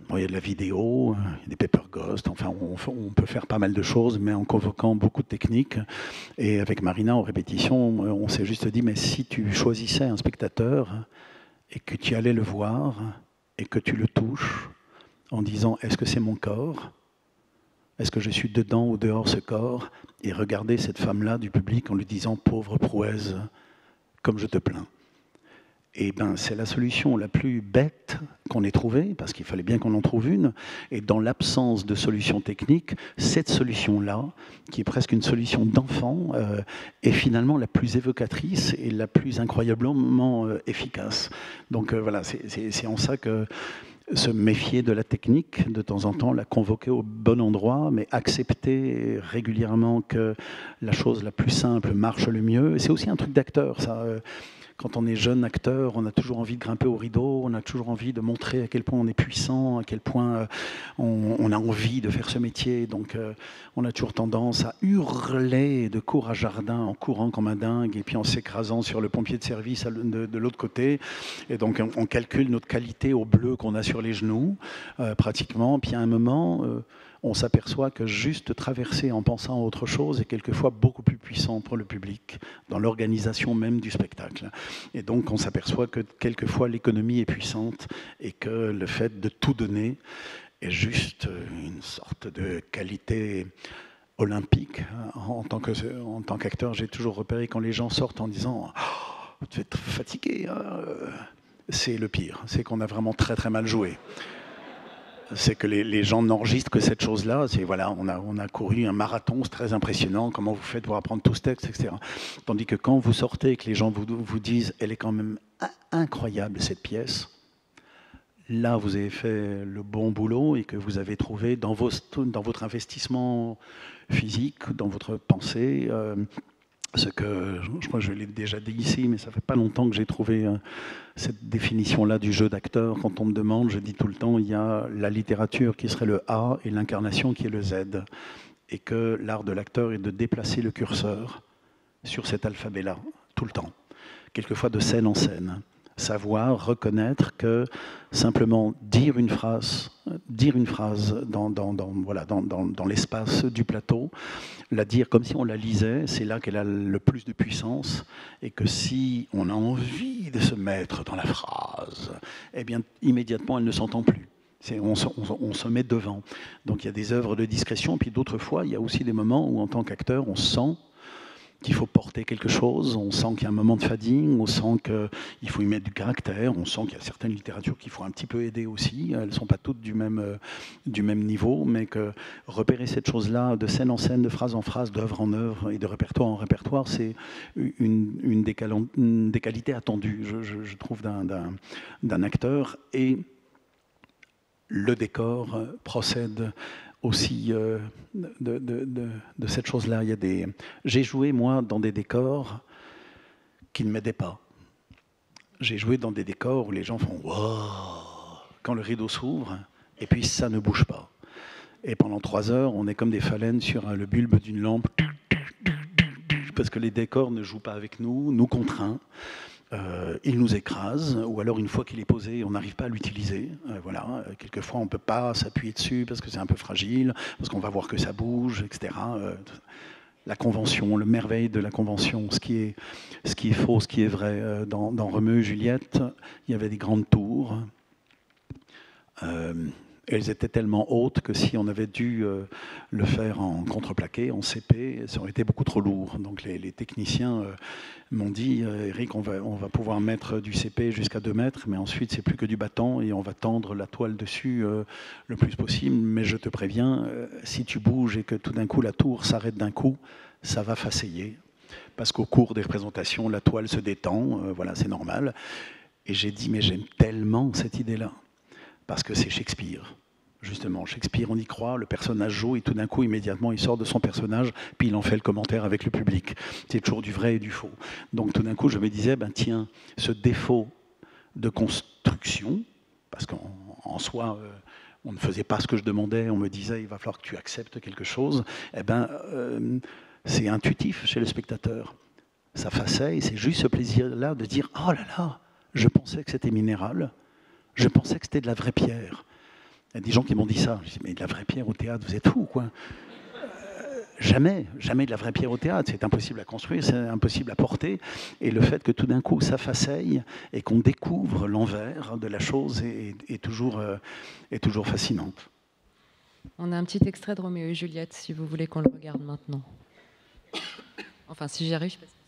Bon, il y a de la vidéo, il y a des paper ghosts, enfin on peut faire pas mal de choses, mais en convoquant beaucoup de techniques. Et avec Marina, en répétition, on s'est juste dit, mais si tu choisissais un spectateur et que tu allais le voir et que tu le touches en disant, est-ce que c'est mon corps? Est-ce que je suis dedans ou dehors ce corps? Et regarder cette femme-là du public en lui disant, pauvre prouesse, comme je te plains. Et c'est la solution la plus bête qu'on ait trouvée, parce qu'il fallait bien qu'on en trouve une. Et dans l'absence de solution technique, cette solution-là, qui est presque une solution d'enfant, est finalement la plus évocatrice et la plus incroyablement efficace. Donc voilà, c'est en ça que se méfier de la technique, de temps en temps, la convoquer au bon endroit, mais accepter régulièrement que la chose la plus simple marche le mieux. Et c'est aussi un truc d'acteur, ça. Quand on est jeune acteur, on a toujours envie de grimper au rideau, on a toujours envie de montrer à quel point on est puissant, à quel point on a envie de faire ce métier. Donc on a toujours tendance à hurler de cour à jardin en courant comme un dingue et puis en s'écrasant sur le pompier de service de l'autre côté. Et donc on calcule notre qualité au bleu qu'on a sur les genoux, pratiquement. Puis à un moment, on s'aperçoit que juste traverser en pensant à autre chose est quelquefois beaucoup plus puissant pour le public, dans l'organisation même du spectacle. Et donc on s'aperçoit que quelquefois l'économie est puissante et que le fait de tout donner est juste une sorte de qualité olympique. En tant qu'acteur, j'ai toujours repéré quand les gens sortent en disant oh, « tu es fatigué hein », c'est le pire, c'est qu'on a vraiment très très mal joué. C'est que les gens n'enregistrent que cette chose-là. C'est voilà, on a couru un marathon, c'est très impressionnant. Comment vous faites pour apprendre tout ce texte, etc. Tandis que quand vous sortez et que les gens vous disent, elle est quand même incroyable cette pièce. Là, vous avez fait le bon boulot et que vous avez trouvé dans votre investissement physique, dans votre pensée. Ce que je crois que je l'ai déjà dit ici, mais ça fait pas longtemps que j'ai trouvé cette définition-là du jeu d'acteur. Quand on me demande, je dis tout le temps, il y a la littérature qui serait le A et l'incarnation qui est le Z. Et que l'art de l'acteur est de déplacer le curseur sur cet alphabet-là, tout le temps, quelquefois de scène en scène. Savoir reconnaître que simplement dire une phrase dans l'espace du plateau, la dire comme si on la lisait, c'est là qu'elle a le plus de puissance, et que si on a envie de se mettre dans la phrase, eh bien immédiatement elle ne s'entend plus. On se met devant. Donc il y a des œuvres de discrétion, puis d'autres fois il y a aussi des moments où en tant qu'acteur on sent qu'il faut porter quelque chose, on sent qu'il y a un moment de fading, on sent qu'il faut y mettre du caractère, on sent qu'il y a certaines littératures qu'il faut un petit peu aider aussi, elles ne sont pas toutes du même niveau, mais que repérer cette chose-là de scène en scène, de phrase en phrase, d'œuvre en œuvre et de répertoire en répertoire, c'est une des qualités attendues, je trouve, d'un acteur. Et le décor procède aussi de cette chose-là. J'ai joué, moi, dans des décors qui ne m'aidaient pas. J'ai joué dans des décors où les gens font « wow » quand le rideau s'ouvre, et puis ça ne bouge pas. Et pendant 3 heures, on est comme des phalènes sur le bulbe d'une lampe, parce que les décors ne jouent pas avec nous, nous contraint. Il nous écrase, ou alors une fois qu'il est posé, on n'arrive pas à l'utiliser. Voilà. Quelquefois, on ne peut pas s'appuyer dessus parce que c'est un peu fragile, parce qu'on va voir que ça bouge, etc. La convention, le merveille de la convention, ce qui est faux, ce qui est vrai. Dans Roméo et Juliette, il y avait des grandes tours. Elles étaient tellement hautes que si on avait dû le faire en contreplaqué, en CP, ça aurait été beaucoup trop lourd. Donc les techniciens m'ont dit, Eric, on va pouvoir mettre du CP jusqu'à 2 mètres, mais ensuite c'est plus que du bâton et on va tendre la toile dessus le plus possible. Mais je te préviens, si tu bouges et que tout d'un coup la tour s'arrête d'un coup, ça va faceiller. Parce qu'au cours des représentations, la toile se détend, voilà, c'est normal. Et j'ai dit, mais j'aime tellement cette idée-là. Parce que c'est Shakespeare. Justement, Shakespeare, on y croit, le personnage joue et tout d'un coup, immédiatement, il sort de son personnage, puis il en fait le commentaire avec le public. C'est toujours du vrai et du faux. Donc tout d'un coup, je me disais, tiens, ce défaut de construction, parce qu'en soi, on ne faisait pas ce que je demandais, on me disait, il va falloir que tu acceptes quelque chose, c'est intuitif chez le spectateur. Ça façaille, c'est juste ce plaisir-là de dire « Oh là là, je pensais que c'était minéral, je pensais que c'était de la vraie pierre. » Il y a des gens qui m'ont dit ça. Je dis « Mais de la vraie pierre au théâtre, vous êtes fous, quoi !» Jamais, jamais de la vraie pierre au théâtre. C'est impossible à construire, c'est impossible à porter. Et le fait que tout d'un coup, ça façaille et qu'on découvre l'envers de la chose est toujours fascinante. On a un petit extrait de Roméo et Juliette, si vous voulez qu'on le regarde maintenant. Enfin, si j'y arrive, parce que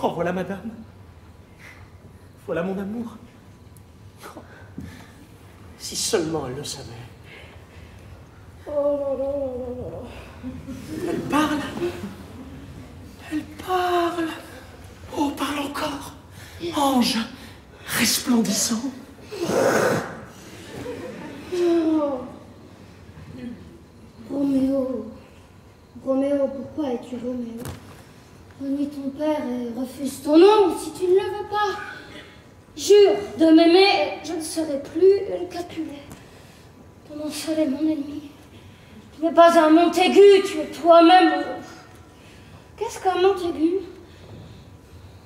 Oh, voilà, madame. Voilà mon amour. Oh, si seulement elle le savait. Oh là là là là. Elle parle. Elle parle. Oh, parle encore. Ange resplendissant. Oh. Roméo. Roméo, pourquoi es-tu Roméo? Renie ton père et refuse ton nom si tu ne le veux pas. Jure de m'aimer et je ne serai plus une Capulet. Ton nom seul est mon ennemi. Tu n'es pas un Montaigu, tu es toi-même. Qu'est-ce qu'un Montaigu?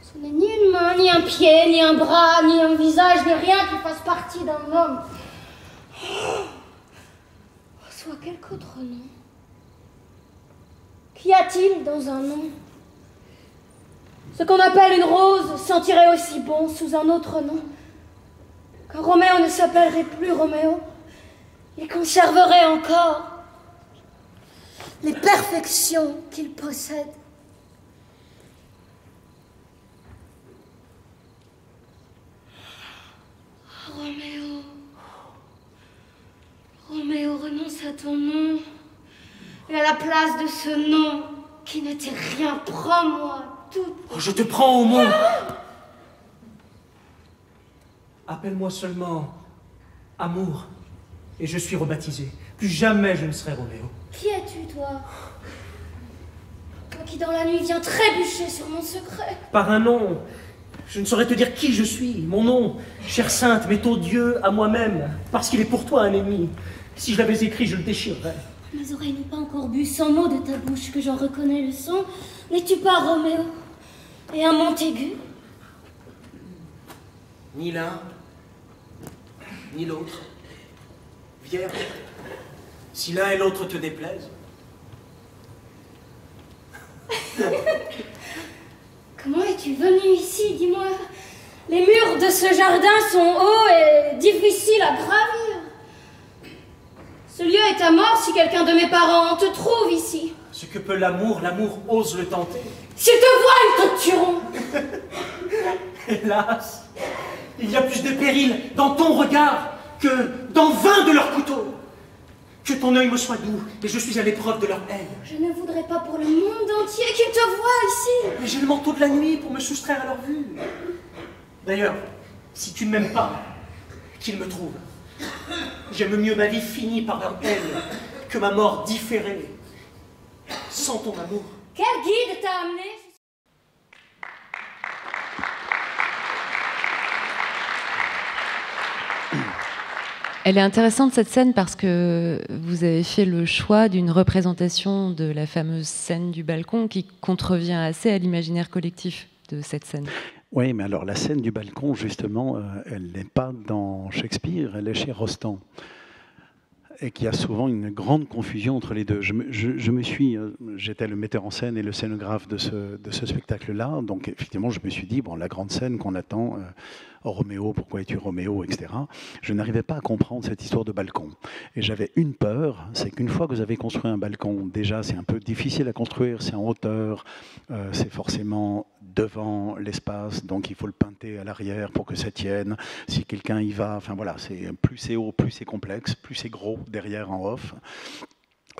Ce n'est ni une main, ni un pied, ni un bras, ni un visage, ni rien qui fasse partie d'un homme. Soit quelque autre nom. Qu'y a-t-il dans un nom? Ce qu'on appelle une rose sentirait aussi bon sous un autre nom. Quand Roméo ne s'appellerait plus Roméo, il conserverait encore les perfections qu'il possède. Roméo, Roméo, renonce à ton nom. Et à la place de ce nom qui n'était rien, prends-moi tout. Oh, je te prends au mot. Appelle-moi seulement Amour, et je suis rebaptisé. Plus jamais je ne serai Roméo. Qui es-tu, toi? Toi qui dans la nuit viens trébucher sur mon secret. Par un nom, je ne saurais te dire qui je suis. Mon nom, chère sainte, m'est odieux à moi-même, parce qu'il est pour toi un ennemi. Si je l'avais écrit, je le déchirerais. Mes oreilles n'ont pas encore bu 100 mots de ta bouche que j'en reconnais le son. N'es-tu pas Roméo? Et un Montaigu? Ni l'un, ni l'autre. Vierge, si l'un et l'autre te déplaisent. Comment es-tu venu ici, dis-moi? Les murs de ce jardin sont hauts et difficiles à gravir. Ce lieu est à mort si quelqu'un de mes parents te trouve ici. Ce que peut l'amour, l'amour ose le tenter. S'ils te voient, ils te tueront. Hélas, il y a plus de péril dans ton regard que dans 20 de leurs couteaux. Que ton œil me soit doux, et je suis à l'épreuve de leur haine. Je ne voudrais pas pour le monde entier qu'ils te voient ici. Mais j'ai le manteau de la nuit pour me soustraire à leur vue. D'ailleurs, si tu ne m'aimes pas, qu'ils me trouvent. J'aime mieux ma vie finie par leur haine que ma mort différée sans ton amour. Quel guide t'a amené? Elle est intéressante cette scène parce que vous avez fait le choix d'une représentation de la fameuse scène du balcon qui contrevient assez à l'imaginaire collectif de cette scène. Oui, mais alors la scène du balcon, justement, elle n'est pas dans Shakespeare, elle est chez Rostand. Et qu'il y a souvent une grande confusion entre les deux. J'étais le metteur en scène et le scénographe de ce spectacle-là, donc effectivement je me suis dit, bon, la grande scène qu'on attend, Roméo, pourquoi es-tu Roméo, etc. Je n'arrivais pas à comprendre cette histoire de balcon. Et j'avais une peur, c'est qu'une fois que vous avez construit un balcon, déjà c'est un peu difficile à construire, c'est en hauteur, c'est forcément devant l'espace, donc il faut le pinter à l'arrière pour que ça tienne. Si quelqu'un y va, enfin voilà, plus c'est haut, plus c'est complexe, plus c'est gros derrière en off.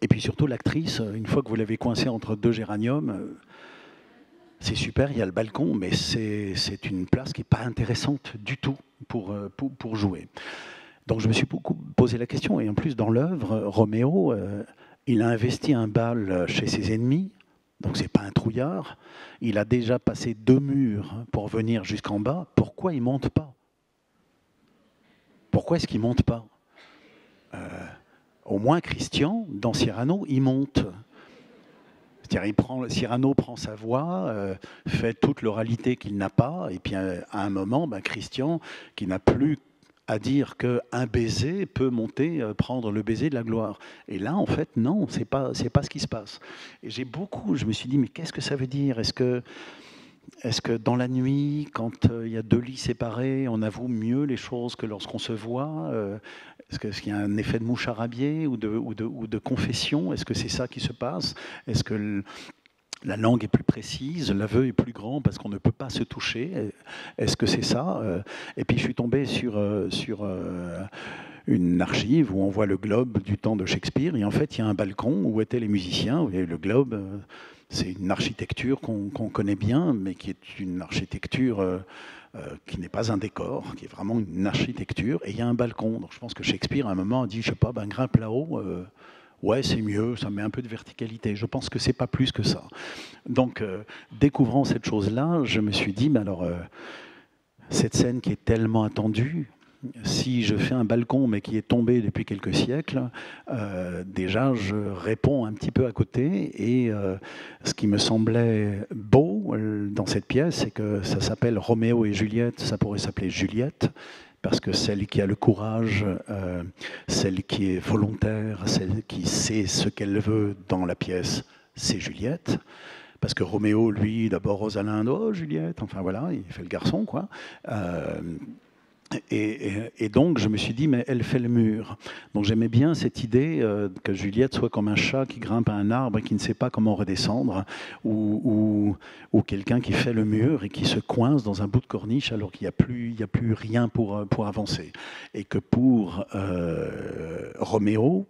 Et puis surtout l'actrice, une fois que vous l'avez coincée entre deux géraniums, c'est super, il y a le balcon, mais c'est une place qui n'est pas intéressante du tout pour jouer. Donc je me suis beaucoup posé la question, et en plus dans l'œuvre, Roméo, il a investi un bal chez ses ennemis, donc c'est pas un trouillard. Il a déjà passé 2 murs pour venir jusqu'en bas. Pourquoi il monte pas? Pourquoi est-ce qu'il monte pas? Au moins Christian, dans Cyrano, il monte. Cyrano prend sa voix, fait toute l'oralité qu'il n'a pas, et puis à un moment, Christian, qui n'a plus à dire qu'un baiser peut monter, prendre le baiser de la gloire. Et là, en fait, non, c'est pas ce qui se passe. Et je me suis dit, mais qu'est-ce que ça veut dire ? Est-ce que dans la nuit, quand il y a deux lits séparés, on avoue mieux les choses que lorsqu'on se voit ? Est-ce qu'il y a un effet de mouche à rabier ou de confession ? Est-ce que c'est ça qui se passe ? Est-ce que la langue est plus précise, l'aveu est plus grand parce qu'on ne peut pas se toucher. Est-ce que c'est ça ? Et puis je suis tombé sur une archive où on voit le globe du temps de Shakespeare. Et en fait, il y a un balcon où étaient les musiciens. Vous voyez, le globe, c'est une architecture qu'on connaît bien, mais qui est une architecture qui n'est pas un décor, qui est vraiment une architecture. Et il y a un balcon. Donc je pense que Shakespeare, à un moment, a dit, je sais pas, grimpe là-haut. Ouais, c'est mieux, ça met un peu de verticalité. Je pense que c'est pas plus que ça. Donc, découvrant cette chose-là, je me suis dit, mais alors, cette scène qui est tellement attendue, si je fais un balcon, mais qui est tombé depuis quelques siècles, déjà, je réponds un petit peu à côté. Et ce qui me semblait beau dans cette pièce, c'est que ça s'appelle Roméo et Juliette, ça pourrait s'appeler Juliette. Parce que celle qui a le courage, celle qui est volontaire, celle qui sait ce qu'elle veut dans la pièce, c'est Juliette. Parce que Roméo, lui, d'abord Rosalinde, oh Juliette, enfin voilà, il fait le garçon, quoi. Et donc, je me suis dit, mais elle fait le mur. Donc, j'aimais bien cette idée que Juliette soit comme un chat qui grimpe à un arbre et qui ne sait pas comment redescendre, ou quelqu'un qui fait le mur et qui se coince dans un bout de corniche alors qu'il n'y a plus rien pour avancer. Et que pour Roméo,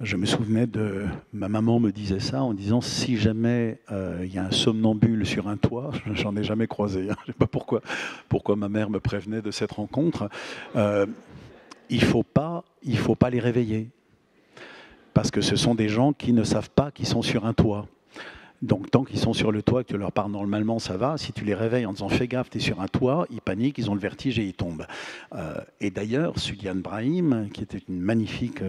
je me souvenais de... Ma maman me disait ça en disant, si jamais il y a un somnambule sur un toit, j'en ai jamais croisé, hein, je ne sais pas pourquoi ma mère me prévenait de cette rencontre, il faut pas les réveiller. Parce que ce sont des gens qui ne savent pas qu'ils sont sur un toit. Donc tant qu'ils sont sur le toit, que tu leur parles normalement, ça va. Si tu les réveilles en disant « fais gaffe, tu es sur un toit », ils paniquent, ils ont le vertige et ils tombent. Et d'ailleurs, Suliane Brahim, qui était une magnifique...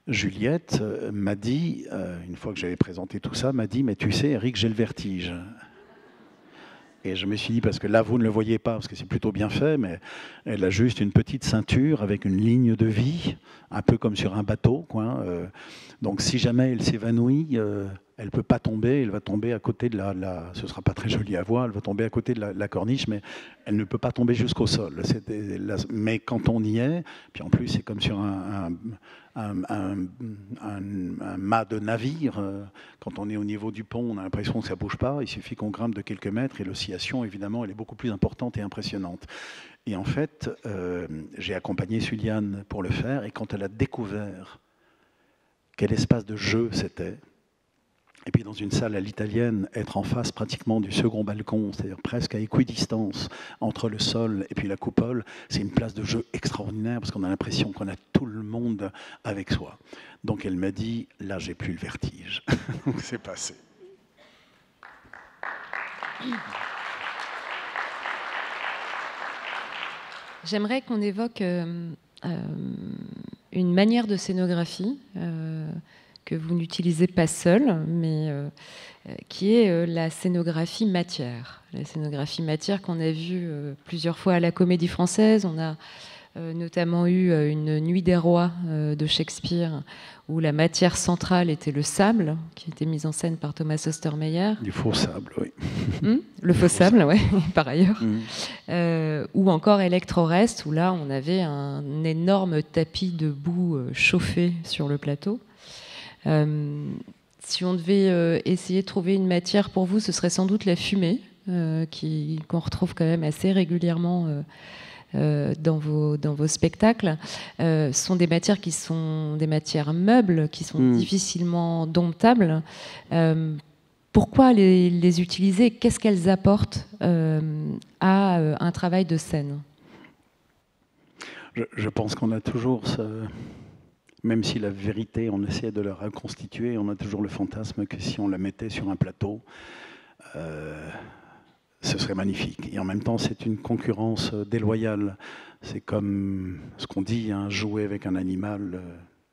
Juliette m'a dit, une fois que j'avais présenté tout ça, m'a dit « mais tu sais, Eric, j'ai le vertige ». Et je me suis dit, parce que là, vous ne le voyez pas, parce que c'est plutôt bien fait, mais elle a juste une petite ceinture avec une ligne de vie, un peu comme sur un bateau, quoi. Donc si jamais elle s'évanouit, elle ne peut pas tomber, elle va tomber à côté de ce ne sera pas très joli à voir, elle va tomber à côté de la corniche, mais elle ne peut pas tomber jusqu'au sol. Mais quand on y est, puis en plus c'est comme sur un mât de navire, quand on est au niveau du pont, on a l'impression que ça ne bouge pas, il suffit qu'on grimpe de quelques mètres et l'oscillation, évidemment, elle est beaucoup plus importante et impressionnante. Et en fait, j'ai accompagné Suliane pour le faire, et quand elle a découvert quel espace de jeu c'était, et puis dans une salle à l'italienne, être en face pratiquement du second balcon, c'est-à-dire presque à équidistance entre le sol et puis la coupole, c'est une place de jeu extraordinaire parce qu'on a l'impression qu'on a tout le monde avec soi. Donc elle m'a dit, là j'ai plus le vertige. Donc c'est passé. J'aimerais qu'on évoque une manière de scénographie que vous n'utilisez pas seul, mais qui est la scénographie matière. La scénographie matière qu'on a vue plusieurs fois à la Comédie Française. On a notamment eu une Nuit des Rois de Shakespeare, où la matière centrale était le sable, qui était mise en scène par Thomas Ostermeyer. Du faux sable, oui. Le faux sable, oui, par ailleurs. Ou encore Electro-Rest, où là, on avait un énorme tapis de boue chauffé sur le plateau. Si on devait essayer de trouver une matière pour vous, ce serait sans doute la fumée, qu'on retrouve quand même assez régulièrement dans vos spectacles. Ce sont des matières qui sont des matières meubles, qui sont difficilement domptables. Pourquoi les utiliser ? Qu'est-ce qu'elles apportent à un travail de scène ? Je pense qu'on a toujours même si la vérité, on essaie de la reconstituer, on a toujours le fantasme que si on la mettait sur un plateau, ce serait magnifique. Et en même temps, c'est une concurrence déloyale. C'est comme ce qu'on dit, hein, jouer avec un animal,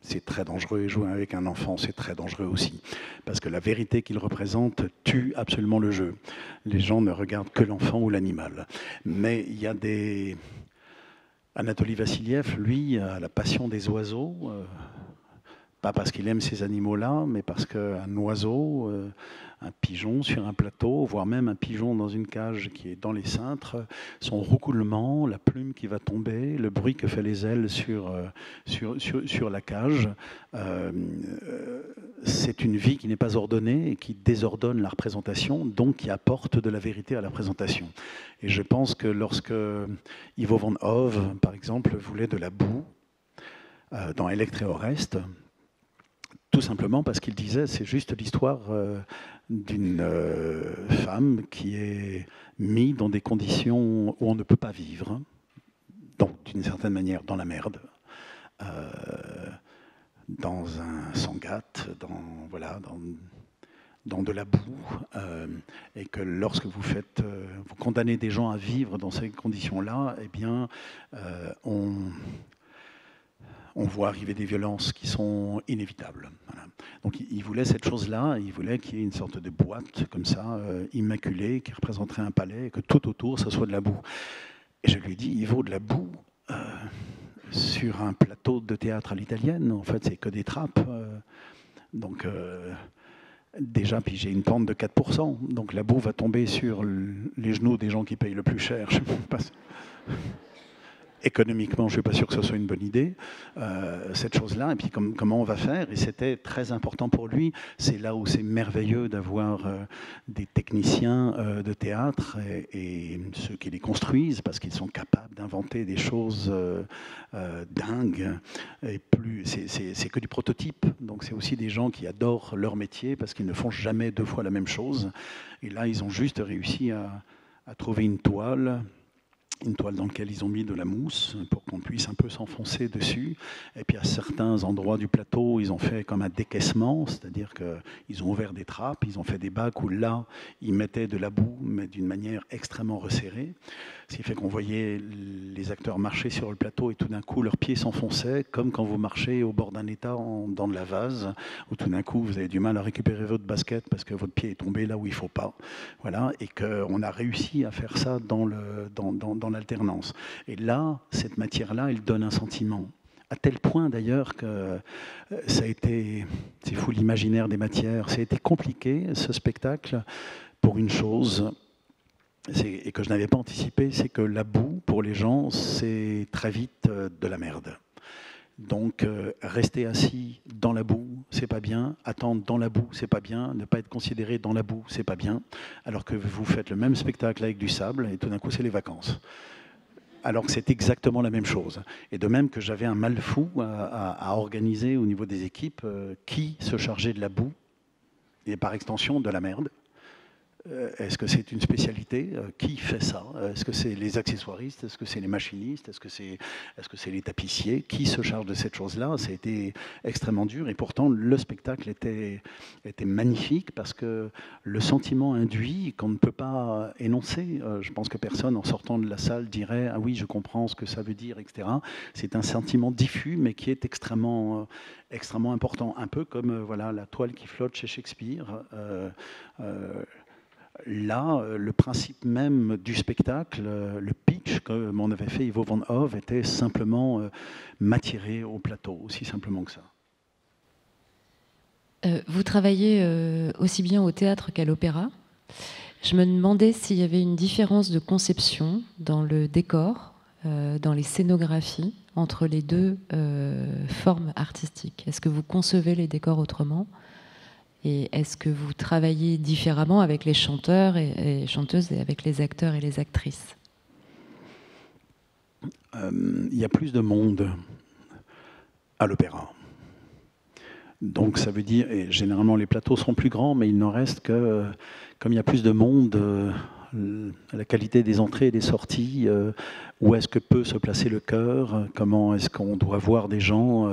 c'est très dangereux, et jouer avec un enfant, c'est très dangereux aussi. Parce que la vérité qu'il représente tue absolument le jeu. Les gens ne regardent que l'enfant ou l'animal. Mais il y a des... Anatoly Vassiliev, lui, a la passion des oiseaux, pas parce qu'il aime ces animaux-là, mais parce qu'un oiseau, un pigeon sur un plateau, voire même un pigeon dans une cage qui est dans les cintres, son roucoulement, la plume qui va tomber, le bruit que fait les ailes sur la cage, c'est une vie qui n'est pas ordonnée et qui désordonne la représentation, donc qui apporte de la vérité à la présentation. Et je pense que lorsque Ivo van Hove, par exemple, voulait de la boue dans Électre et Oreste, tout simplement parce qu'il disait c'est juste l'histoire d'une femme qui est mise dans des conditions où on ne peut pas vivre, donc d'une certaine manière dans la merde, dans un sangat, dans de la boue, et que lorsque vous condamnez des gens à vivre dans ces conditions-là, eh bien, on voit arriver des violences qui sont inévitables. Voilà. Donc il voulait cette chose-là, il voulait qu'il y ait une sorte de boîte comme ça, immaculée, qui représenterait un palais, et que tout autour, ça soit de la boue. Et je lui ai dit, il vaut de la boue sur un plateau de théâtre à l'italienne, en fait, c'est que des trappes. Donc déjà, puis j'ai une pente de 4%, donc la boue va tomber sur les genoux des gens qui payent le plus cher. Je ne sais pas. Économiquement, je ne suis pas sûr que ce soit une bonne idée, cette chose-là. Et puis, comment on va faire? Et c'était très important pour lui. C'est là où c'est merveilleux d'avoir des techniciens de théâtre et ceux qui les construisent, parce qu'ils sont capables d'inventer des choses dingues. Et plus, c'est que du prototype. Donc, c'est aussi des gens qui adorent leur métier parce qu'ils ne font jamais deux fois la même chose. Et là, ils ont juste réussi à trouver une toile dans laquelle ils ont mis de la mousse pour qu'on puisse un peu s'enfoncer dessus. Et puis à certains endroits du plateau, ils ont fait comme un décaissement, c'est-à-dire qu'ils ont ouvert des trappes, ils ont fait des bacs où là, ils mettaient de la boue, mais d'une manière extrêmement resserrée. Ce qui fait qu'on voyait les acteurs marcher sur le plateau et tout d'un coup, leurs pieds s'enfonçaient, comme quand vous marchez au bord d'un étang dans de la vase, où tout d'un coup, vous avez du mal à récupérer votre basket parce que votre pied est tombé là où il ne faut pas. Voilà, et qu'on a réussi à faire ça dans l'alternance. Et là, cette matière-là, elle donne un sentiment. À tel point d'ailleurs que ça a été, c'est fou l'imaginaire des matières, ça a été compliqué ce spectacle pour une chose, et que je n'avais pas anticipé, c'est que la boue, pour les gens, c'est très vite de la merde. Donc, rester assis dans la boue, c'est pas bien. Attendre dans la boue, c'est pas bien. Ne pas être considéré dans la boue, c'est pas bien. Alors que vous faites le même spectacle avec du sable, et tout d'un coup, c'est les vacances. Alors que c'est exactement la même chose. Et de même que j'avais un mal fou à organiser au niveau des équipes qui se chargeait de la boue, et par extension de la merde. Est-ce que c'est une spécialité? Qui fait ça? Est-ce que c'est les accessoiristes? Est-ce que c'est les machinistes? Est-ce que c'est les tapissiers? Qui se charge de cette chose-là? Ça a été extrêmement dur et pourtant le spectacle était magnifique parce que le sentiment induit qu'on ne peut pas énoncer, je pense que personne en sortant de la salle dirait « Ah oui, je comprends ce que ça veut dire, etc. » C'est un sentiment diffus mais qui est extrêmement important. Un peu comme voilà, la toile qui flotte chez Shakespeare. Là, le principe même du spectacle, le pitch, comme on avait fait Ivo van Hove, était simplement m'attirer au plateau, aussi simplement que ça. Vous travaillez aussi bien au théâtre qu'à l'opéra. Je me demandais s'il y avait une différence de conception dans le décor, dans les scénographies, entre les deux formes artistiques. Est-ce que vous concevez les décors autrement ? Et est-ce que vous travaillez différemment avec les chanteurs et chanteuses et avec les acteurs et les actrices? Il y a plus de monde à l'opéra. Donc ça veut dire, et généralement les plateaux sont plus grands, mais il n'en reste que, comme il y a plus de monde, la qualité des entrées et des sorties, où est-ce que peut se placer le chœur, comment est-ce qu'on doit voir des gens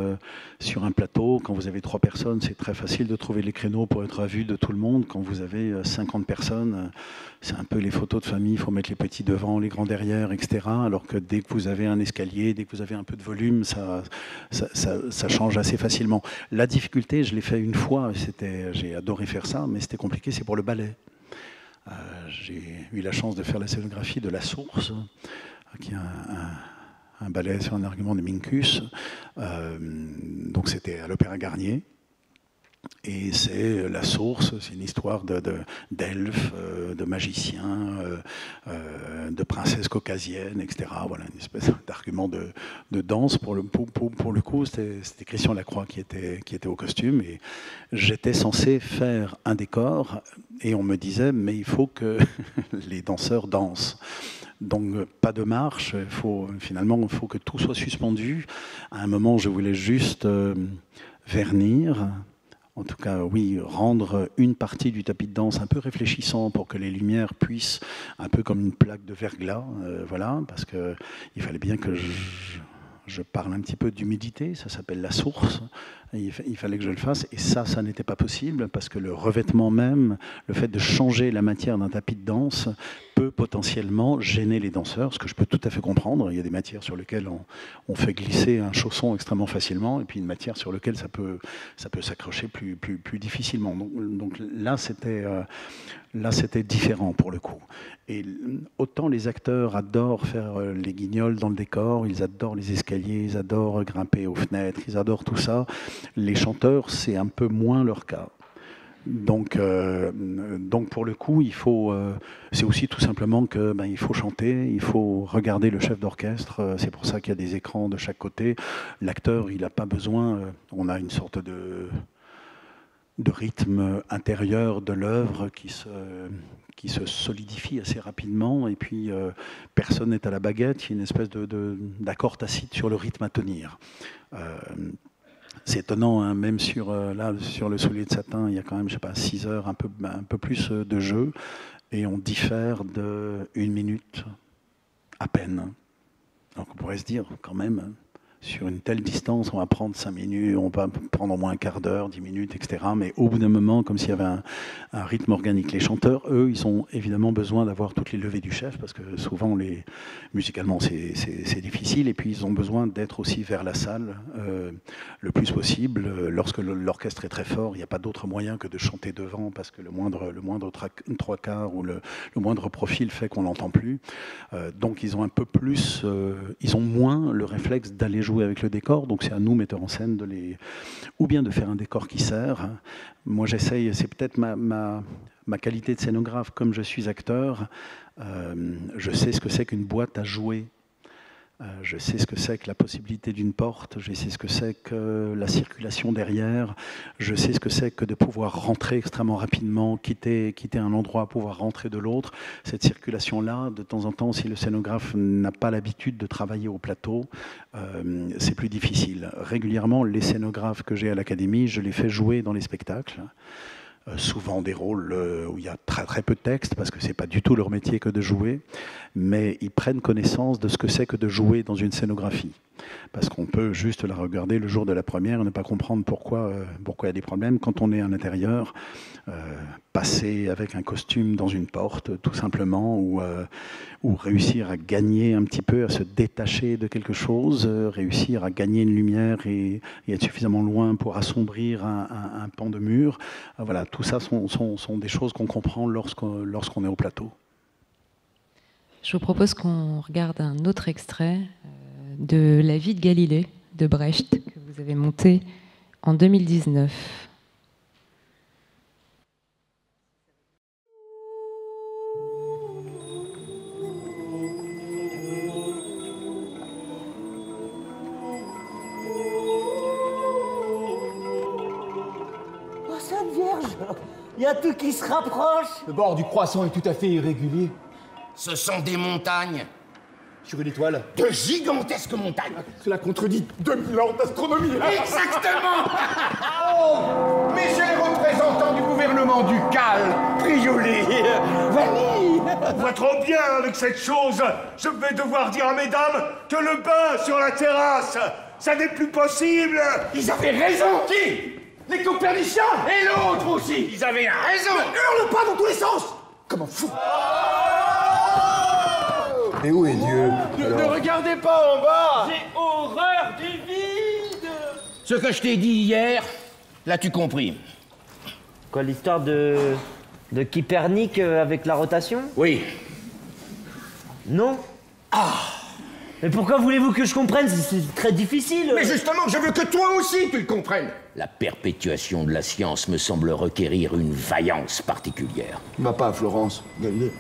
sur un plateau. Quand vous avez 3 personnes, c'est très facile de trouver les créneaux pour être à vue de tout le monde. Quand vous avez 50 personnes, c'est un peu les photos de famille, il faut mettre les petits devant, les grands derrière, etc. Alors que dès que vous avez un escalier, dès que vous avez un peu de volume, ça change assez facilement. La difficulté, je l'ai fait une fois, j'ai adoré faire ça, mais c'était compliqué, c'est pour le ballet. J'ai eu la chance de faire la scénographie de La Source, qui est un ballet sur un argument de Minkus. Donc c'était à l'Opéra Garnier. Et c'est La Source, c'est une histoire d'elfes, de magiciens, de princesses caucasiennes, etc. Voilà, une espèce d'argument de danse. Pour le coup, c'était Christian Lacroix qui était au costume. Et j'étais censé faire un décor, et on me disait, mais il faut que les danseurs dansent. Donc pas de marche, finalement il faut que tout soit suspendu. À un moment, je voulais juste vernir. En tout cas, oui, rendre une partie du tapis de danse un peu réfléchissant pour que les lumières puissent, un peu comme une plaque de verglas, voilà, parce qu'il fallait bien que je parle un petit peu d'humidité, ça s'appelle La Source, il fallait que je le fasse, et ça n'était pas possible, parce que le revêtement même, le fait de changer la matière d'un tapis de danse, peut potentiellement gêner les danseurs, ce que je peux tout à fait comprendre. Il y a des matières sur lesquelles on fait glisser un chausson extrêmement facilement, et puis une matière sur laquelle ça peut s'accrocher plus difficilement. Donc là, c'était différent pour le coup. Et autant les acteurs adorent faire les guignols dans le décor, ils adorent les escaliers, ils adorent grimper aux fenêtres, ils adorent tout ça. Les chanteurs, c'est un peu moins leur cas. Donc pour le coup, c'est aussi tout simplement que il faut chanter, il faut regarder le chef d'orchestre. C'est pour ça qu'il y a des écrans de chaque côté. L'acteur, il n'a pas besoin. On a une sorte de rythme intérieur de l'œuvre qui se solidifie assez rapidement. Et puis personne n'est à la baguette. Il y a une espèce d'accord tacite sur le rythme à tenir. C'est étonnant, hein, même sur le Soulier de Satin, il y a quand même, 6 heures, un peu plus de jeu, et on diffère de 1 minute à peine. Donc on pourrait se dire, quand même, sur une telle distance, on va prendre 5 minutes, on va prendre au moins un quart d'heure, 10 minutes, etc. Mais au bout d'un moment, comme s'il y avait un rythme organique. Les chanteurs, eux, ils ont évidemment besoin d'avoir toutes les levées du chef, parce que souvent, musicalement, c'est difficile. Et puis, ils ont besoin d'être aussi vers la salle le plus possible. Lorsque l'orchestre est très fort, il n'y a pas d'autre moyen que de chanter devant, parce que le moindre 3/4 ou le moindre profil fait qu'on l'entend plus. Donc, ils ont un peu plus, ils ont moins le réflexe d'aller jouer avec le décor, donc c'est à nous, metteurs en scène, ou bien de faire un décor qui sert. Moi, j'essaye, c'est peut-être ma qualité de scénographe, comme je suis acteur, je sais ce que c'est qu'une boîte à jouer. Je sais ce que c'est que la possibilité d'une porte, je sais ce que c'est que la circulation derrière, je sais ce que c'est que de pouvoir rentrer extrêmement rapidement, quitter un endroit, pouvoir rentrer de l'autre. Cette circulation-là, de temps en temps, si le scénographe n'a pas l'habitude de travailler au plateau, c'est plus difficile. Régulièrement, les scénographes que j'ai à l'Académie, je les fais jouer dans les spectacles. Souvent des rôles où il y a très, très peu de texte, parce que c'est pas du tout leur métier que de jouer, mais ils prennent connaissance de ce que c'est que de jouer dans une scénographie. Parce qu'on peut juste la regarder le jour de la première et ne pas comprendre pourquoi il y a des problèmes. Quand on est à l'intérieur, passer avec un costume dans une porte, tout simplement, ou réussir à gagner un petit peu, à se détacher de quelque chose, réussir à gagner une lumière et être suffisamment loin pour assombrir un pan de mur. Voilà, tout ça sont des choses qu'on comprend lorsqu'on est au plateau. Je vous propose qu'on regarde un autre extrait de La vie de Galilée de Brecht que vous avez monté en 2019. Oh, Sainte Vierge, il y a tout qui se rapproche. Le bord du croissant est tout à fait irrégulier. Ce sont des montagnes. Sur une étoile. De gigantesques montagnes. Cela contredit 2000 ans d'astronomie. Exactement. Oh, messieurs les représentants du gouvernement ducal, Triolet, Vanille, On voit trop bien avec cette chose. Je vais devoir dire à mesdames que le bain sur la terrasse, ça n'est plus possible. Ils avaient raison. Qui? Les Coperniciens? Et l'autre aussi. Ils avaient raison. Hurle pas dans tous les sens. Comment fou. Et où est Dieu? Ne regardez pas en bas. J'ai horreur du vide. Ce que je t'ai dit hier, l'as-tu compris? Quoi, l'histoire de Copernic avec la rotation? Oui. Non. Ah. Mais pourquoi voulez-vous que je comprenne? C'est très difficile. Mais justement, je veux que toi aussi tu le comprennes. La perpétuation de la science me semble requérir une vaillance particulière. Va pas à Florence, Galilée.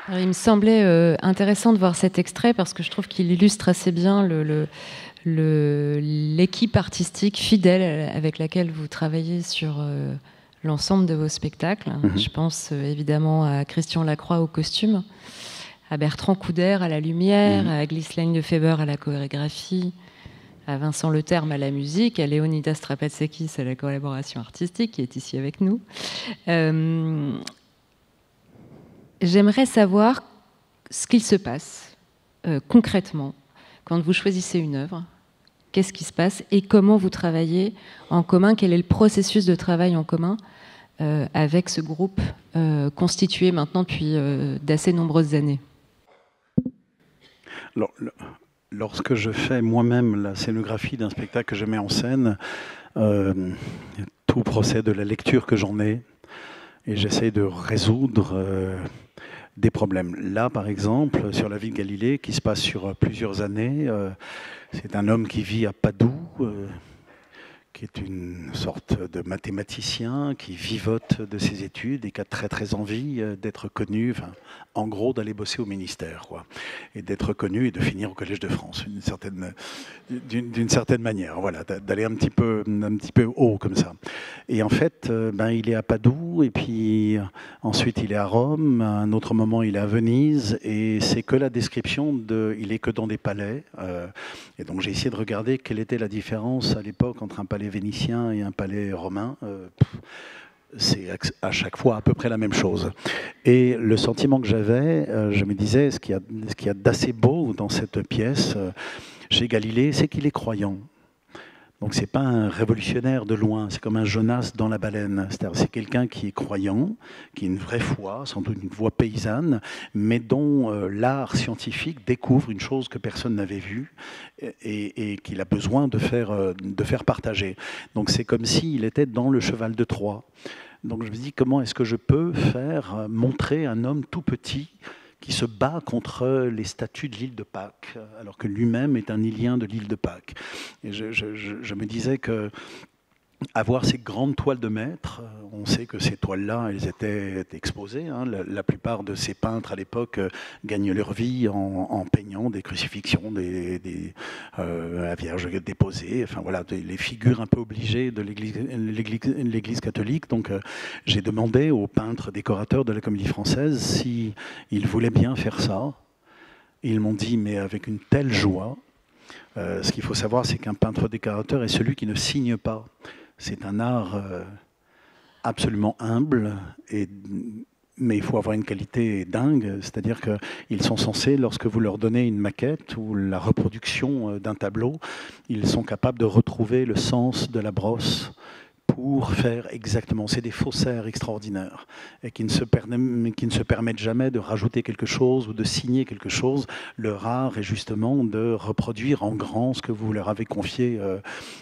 Alors, il me semblait intéressant de voir cet extrait parce que je trouve qu'il illustre assez bien l'équipe artistique fidèle avec laquelle vous travaillez sur l'ensemble de vos spectacles. Je pense évidemment à Christian Lacroix au costume, à Bertrand Couder à la lumière, à Ghislaine Lefebvre à la chorégraphie, à Vincent Leterme à la musique, à Léonidas Trapatsekis à la collaboration artistique, qui est ici avec nous. J'aimerais savoir ce qu'il se passe concrètement quand vous choisissez une œuvre. Qu'est-ce qui se passe et comment vous travaillez en commun? Quel est le processus de travail en commun avec ce groupe constitué maintenant depuis d'assez nombreuses années? Alors, lorsque je fais moi-même la scénographie d'un spectacle que je mets en scène, tout procède de la lecture que j'en ai et j'essaie de résoudre des problèmes. Là, par exemple, sur la vie de Galilée, qui se passe sur plusieurs années, c'est un homme qui vit à Padoue, qui est une sorte de mathématicien, qui vivote de ses études et qui a très très envie d'être connu, enfin, en gros d'aller bosser au ministère, quoi, et d'être connu et de finir au Collège de France, d'une certaine manière, voilà, d'aller un petit peu haut comme ça. Et en fait, il est à Padoue, et puis ensuite il est à Rome, à un autre moment il est à Venise, et c'est que la description il est que dans des palais. Et donc j'ai essayé de regarder quelle était la différence à l'époque entre un palais vénitien et un palais romain. C'est à chaque fois à peu près la même chose. Et le sentiment que j'avais, je me disais, ce qu'il y a d'assez beau dans cette pièce chez Galilée, c'est qu'il est croyant. Donc c'est pas un révolutionnaire de loin, c'est comme un Jonas dans la baleine. C'est-à-dire c'est quelqu'un qui est croyant, qui a une vraie foi, sans doute une foi paysanne, mais dont l'art scientifique découvre une chose que personne n'avait vue et qu'il a besoin de faire partager. Donc c'est comme s'il était dans le cheval de Troie. Donc je me dis, comment est-ce que je peux faire montrer un homme tout petit qui se bat contre les statues de l'île de Pâques, alors que lui-même est un Ilien de l'île de Pâques. Et je me disais que avoir ces grandes toiles de maître, on sait que ces toiles-là, elles étaient exposées. Hein. La plupart de ces peintres à l'époque gagnent leur vie en peignant des crucifixions, la Vierge déposée, enfin voilà, les figures un peu obligées de l'Église catholique. Donc j'ai demandé aux peintres décorateurs de la Comédie Française s'ils voulaient bien faire ça. Et ils m'ont dit, mais avec une telle joie. Ce qu'il faut savoir, c'est qu'un peintre décorateur est celui qui ne signe pas. C'est un art absolument humble, mais il faut avoir une qualité dingue. C'est-à-dire qu'ils sont censés, lorsque vous leur donnez une maquette ou la reproduction d'un tableau, ils sont capables de retrouver le sens de la brosse pour faire exactement. C'est des faussaires extraordinaires et qui ne se permettent jamais de rajouter quelque chose ou de signer quelque chose. Leur art est justement de reproduire en grand ce que vous leur avez confié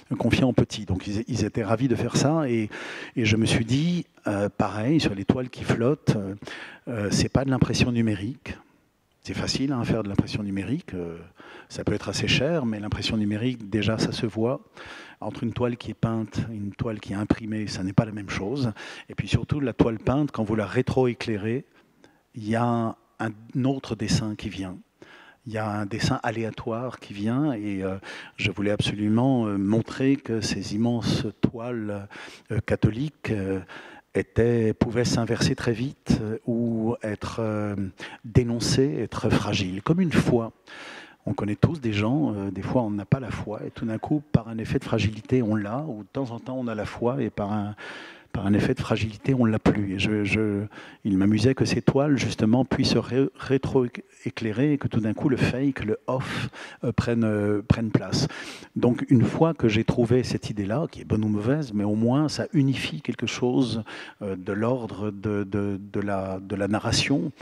en petit. Donc ils étaient ravis de faire ça et je me suis dit, pareil, sur les toiles qui flottent, c'est pas de l'impression numérique. C'est facile à faire de l'impression numérique, ça peut être assez cher, mais l'impression numérique, déjà, ça se voit. Entre une toile qui est peinte et une toile qui est imprimée, ça n'est pas la même chose. Et puis surtout, la toile peinte, quand vous la rétro-éclairez, il y a un autre dessin qui vient. Il y a un dessin aléatoire qui vient et je voulais absolument montrer que ces immenses toiles catholiques pouvait s'inverser très vite ou être dénoncé, être fragile, comme une foi. On connaît tous des gens, des fois on n'a pas la foi, et tout d'un coup, par un effet de fragilité, on l'a, ou de temps en temps on a la foi, et par un effet de fragilité, on ne l'a plus. Et il m'amusait que ces toiles, justement, puissent se rétro-éclairer et que tout d'un coup, le fake, le off prennent place. Donc, une fois que j'ai trouvé cette idée-là, qui est bonne ou mauvaise, mais au moins, ça unifie quelque chose de l'ordre de la narration,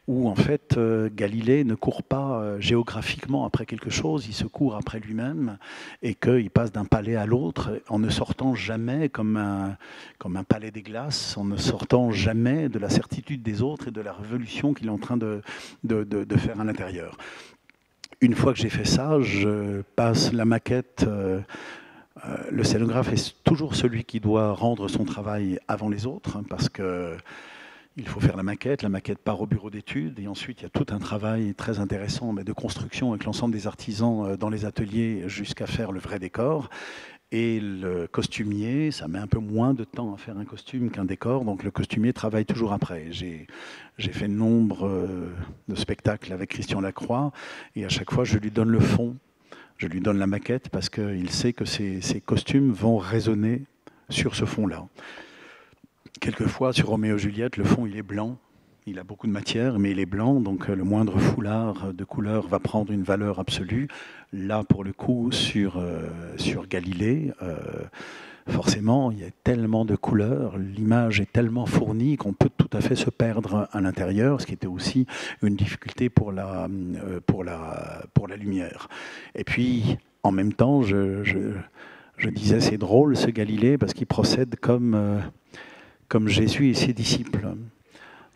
où, en fait, Galilée ne court pas géographiquement après quelque chose, il se court après lui-même, et qu'il passe d'un palais à l'autre en ne sortant jamais comme un palais des glaces, en ne sortant jamais de la certitude des autres et de la révolution qu'il est en train de faire à l'intérieur. Une fois que j'ai fait ça, je passe la maquette. Le scénographe est toujours celui qui doit rendre son travail avant les autres, parce que il faut faire la maquette part au bureau d'études, et ensuite il y a tout un travail très intéressant de construction avec l'ensemble des artisans dans les ateliers jusqu'à faire le vrai décor. Et le costumier, ça met un peu moins de temps à faire un costume qu'un décor, donc le costumier travaille toujours après. J'ai fait nombre de spectacles avec Christian Lacroix, et à chaque fois je lui donne le fond, je lui donne la maquette, parce qu'il sait que ces costumes vont résonner sur ce fond-là. Quelquefois, sur Roméo et Juliette, le fond il est blanc, il a beaucoup de matière, mais il est blanc, donc le moindre foulard de couleur va prendre une valeur absolue. Là, pour le coup, sur Galilée, forcément, il y a tellement de couleurs, l'image est tellement fournie qu'on peut tout à fait se perdre à l'intérieur, ce qui était aussi une difficulté pour la lumière. Et puis, en même temps, je disais, c'est drôle ce Galilée, parce qu'il procède comme Jésus et ses disciples.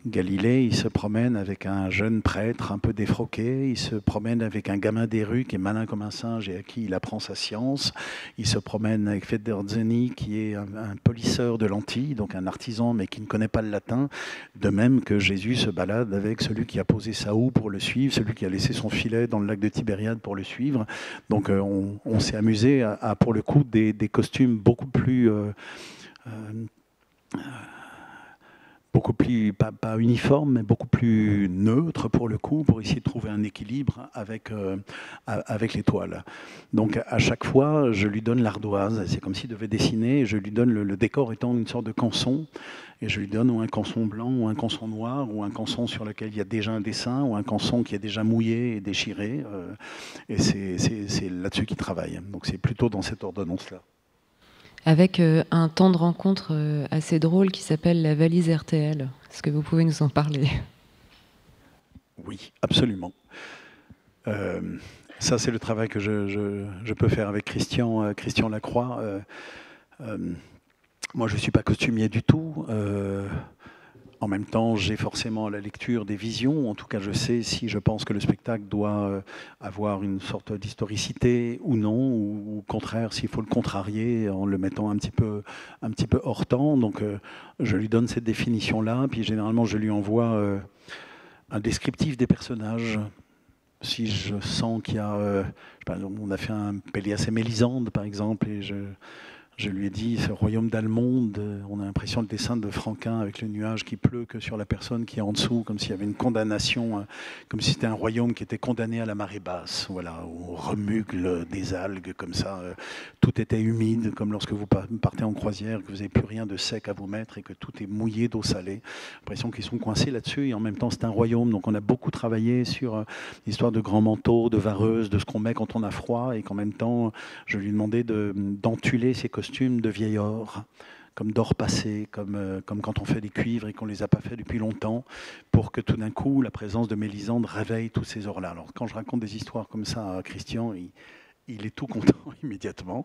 Galilée, il se promène avec un jeune prêtre un peu défroqué, il se promène avec un gamin des rues qui est malin comme un singe et à qui il apprend sa science, il se promène avec Federzeni qui est un polisseur de lentilles, donc un artisan mais qui ne connaît pas le latin, de même que Jésus se balade avec celui qui a posé sa houe pour le suivre, celui qui a laissé son filet dans le lac de Tibériade pour le suivre. Donc on s'est amusé à pour le coup des costumes beaucoup plus pas uniforme, mais beaucoup plus neutre pour le coup, pour essayer de trouver un équilibre avec les toiles. Donc à chaque fois, je lui donne l'ardoise, c'est comme s'il devait dessiner, et je lui donne le décor étant une sorte de canson, et je lui donne ou un canson blanc, ou un canson noir, ou un canson sur lequel il y a déjà un dessin, ou un canson qui est déjà mouillé et déchiré, et c'est là-dessus qu'il travaille. Donc c'est plutôt dans cette ordonnance-là. Avec un temps de rencontre assez drôle qui s'appelle la valise RTL. Est-ce que vous pouvez nous en parler ? Oui, absolument. Ça, c'est le travail que je peux faire avec Christian Lacroix. Moi, je ne suis pas costumier du tout. En même temps, j'ai forcément à la lecture des visions. En tout cas, je sais si je pense que le spectacle doit avoir une sorte d'historicité ou non, ou au contraire, s'il faut le contrarier en le mettant un petit peu hors temps. Donc, je lui donne cette définition-là. Puis, généralement, je lui envoie un descriptif des personnages. Si je sens qu'il y a... on a fait un Péléas et Mélisande, par exemple, et je lui ai dit, ce royaume d'Almonde, on a l'impression le dessin de Franquin avec le nuage qui pleut que sur la personne qui est en dessous, comme s'il y avait une condamnation, comme si c'était un royaume qui était condamné à la marée basse, voilà, au remugle des algues, comme ça. Tout était humide, comme lorsque vous partez en croisière, que vous n'avez plus rien de sec à vous mettre et que tout est mouillé d'eau salée. L'impression qu'ils sont coincés là-dessus, et en même temps, c'est un royaume. Donc on a beaucoup travaillé sur l'histoire de grands manteaux, de vareuses, de ce qu'on met quand on a froid, et qu'en même temps, je lui demandais d'entuler ses costumes de vieil or, comme d'or passé, comme quand on fait des cuivres et qu'on ne les a pas fait depuis longtemps, pour que tout d'un coup, la présence de Mélisande réveille tous ces ors-là. Alors, quand je raconte des histoires comme ça à Christian, il est tout content immédiatement,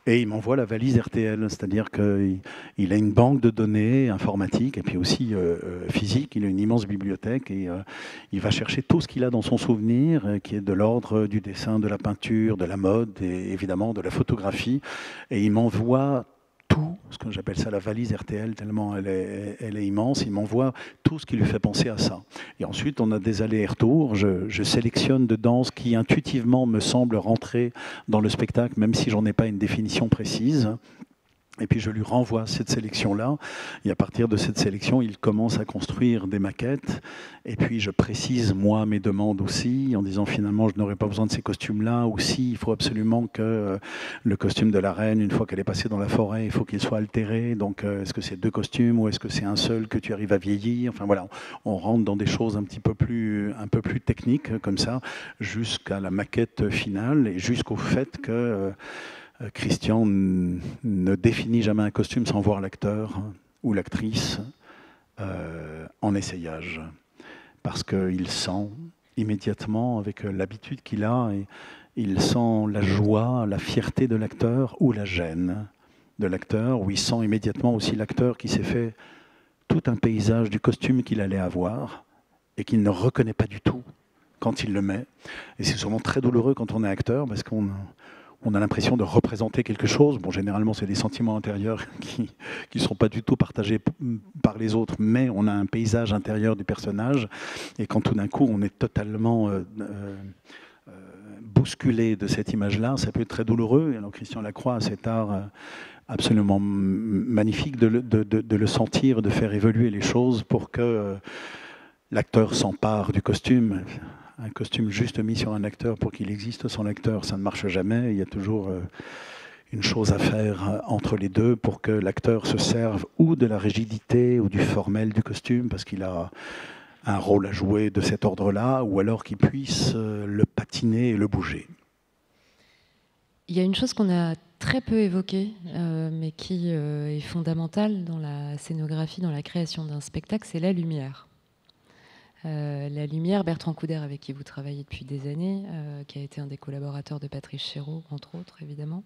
et il m'envoie la valise RTL, c'est-à-dire qu'il a une banque de données informatiques et puis aussi physique, il a une immense bibliothèque, et il va chercher tout ce qu'il a dans son souvenir, qui est de l'ordre du dessin, de la peinture, de la mode et évidemment de la photographie, et il m'envoie tout, ce que j'appelle ça la valise RTL, tellement elle est immense, il m'envoie tout ce qui lui fait penser à ça. Et ensuite, on a des allers-retours, je sélectionne dedans ce qui intuitivement me semble rentrer dans le spectacle, même si j'en ai pas une définition précise. Et puis je lui renvoie cette sélection-là, et à partir de cette sélection, il commence à construire des maquettes, et puis je précise, moi, mes demandes aussi, en disant finalement, je n'aurais pas besoin de ces costumes-là, ou si, il faut absolument que le costume de la reine, une fois qu'elle est passée dans la forêt, il faut qu'il soit altéré, donc est-ce que c'est 2 costumes, ou est-ce que c'est un seul que tu arrives à vieillir? Enfin voilà, on rentre dans des choses un peu plus techniques, comme ça, jusqu'à la maquette finale, et jusqu'au fait que... Christian ne définit jamais un costume sans voir l'acteur ou l'actrice en essayage. Parce qu'il sent immédiatement, avec l'habitude qu'il a, et il sent la joie, la fierté de l'acteur ou la gêne de l'acteur, où il sent immédiatement aussi l'acteur qui s'est fait tout un paysage du costume qu'il allait avoir et qu'il ne reconnaît pas du tout quand il le met. Et c'est souvent très douloureux quand on est acteur, parce qu'on a l'impression de représenter quelque chose. Bon, généralement, c'est des sentiments intérieurs qui ne sont pas du tout partagés par les autres, mais on a un paysage intérieur du personnage. Et quand tout d'un coup, on est totalement bousculé de cette image-là, ça peut être très douloureux. Alors, Christian Lacroix a cet art absolument magnifique de le sentir, de faire évoluer les choses pour que l'acteur s'empare du costume. Un costume juste mis sur un acteur pour qu'il existe sans l'acteur, ça ne marche jamais. Il y a toujours une chose à faire entre les deux pour que l'acteur se serve ou de la rigidité ou du formel du costume, parce qu'il a un rôle à jouer de cet ordre-là, ou alors qu'il puisse le patiner et le bouger. Il y a une chose qu'on a très peu évoquée, mais qui est fondamentale dans la scénographie, dans la création d'un spectacle, c'est la lumière. La lumière, Bertrand Couder, avec qui vous travaillez depuis des années, qui a été un des collaborateurs de Patrice Chéreau, entre autres, évidemment.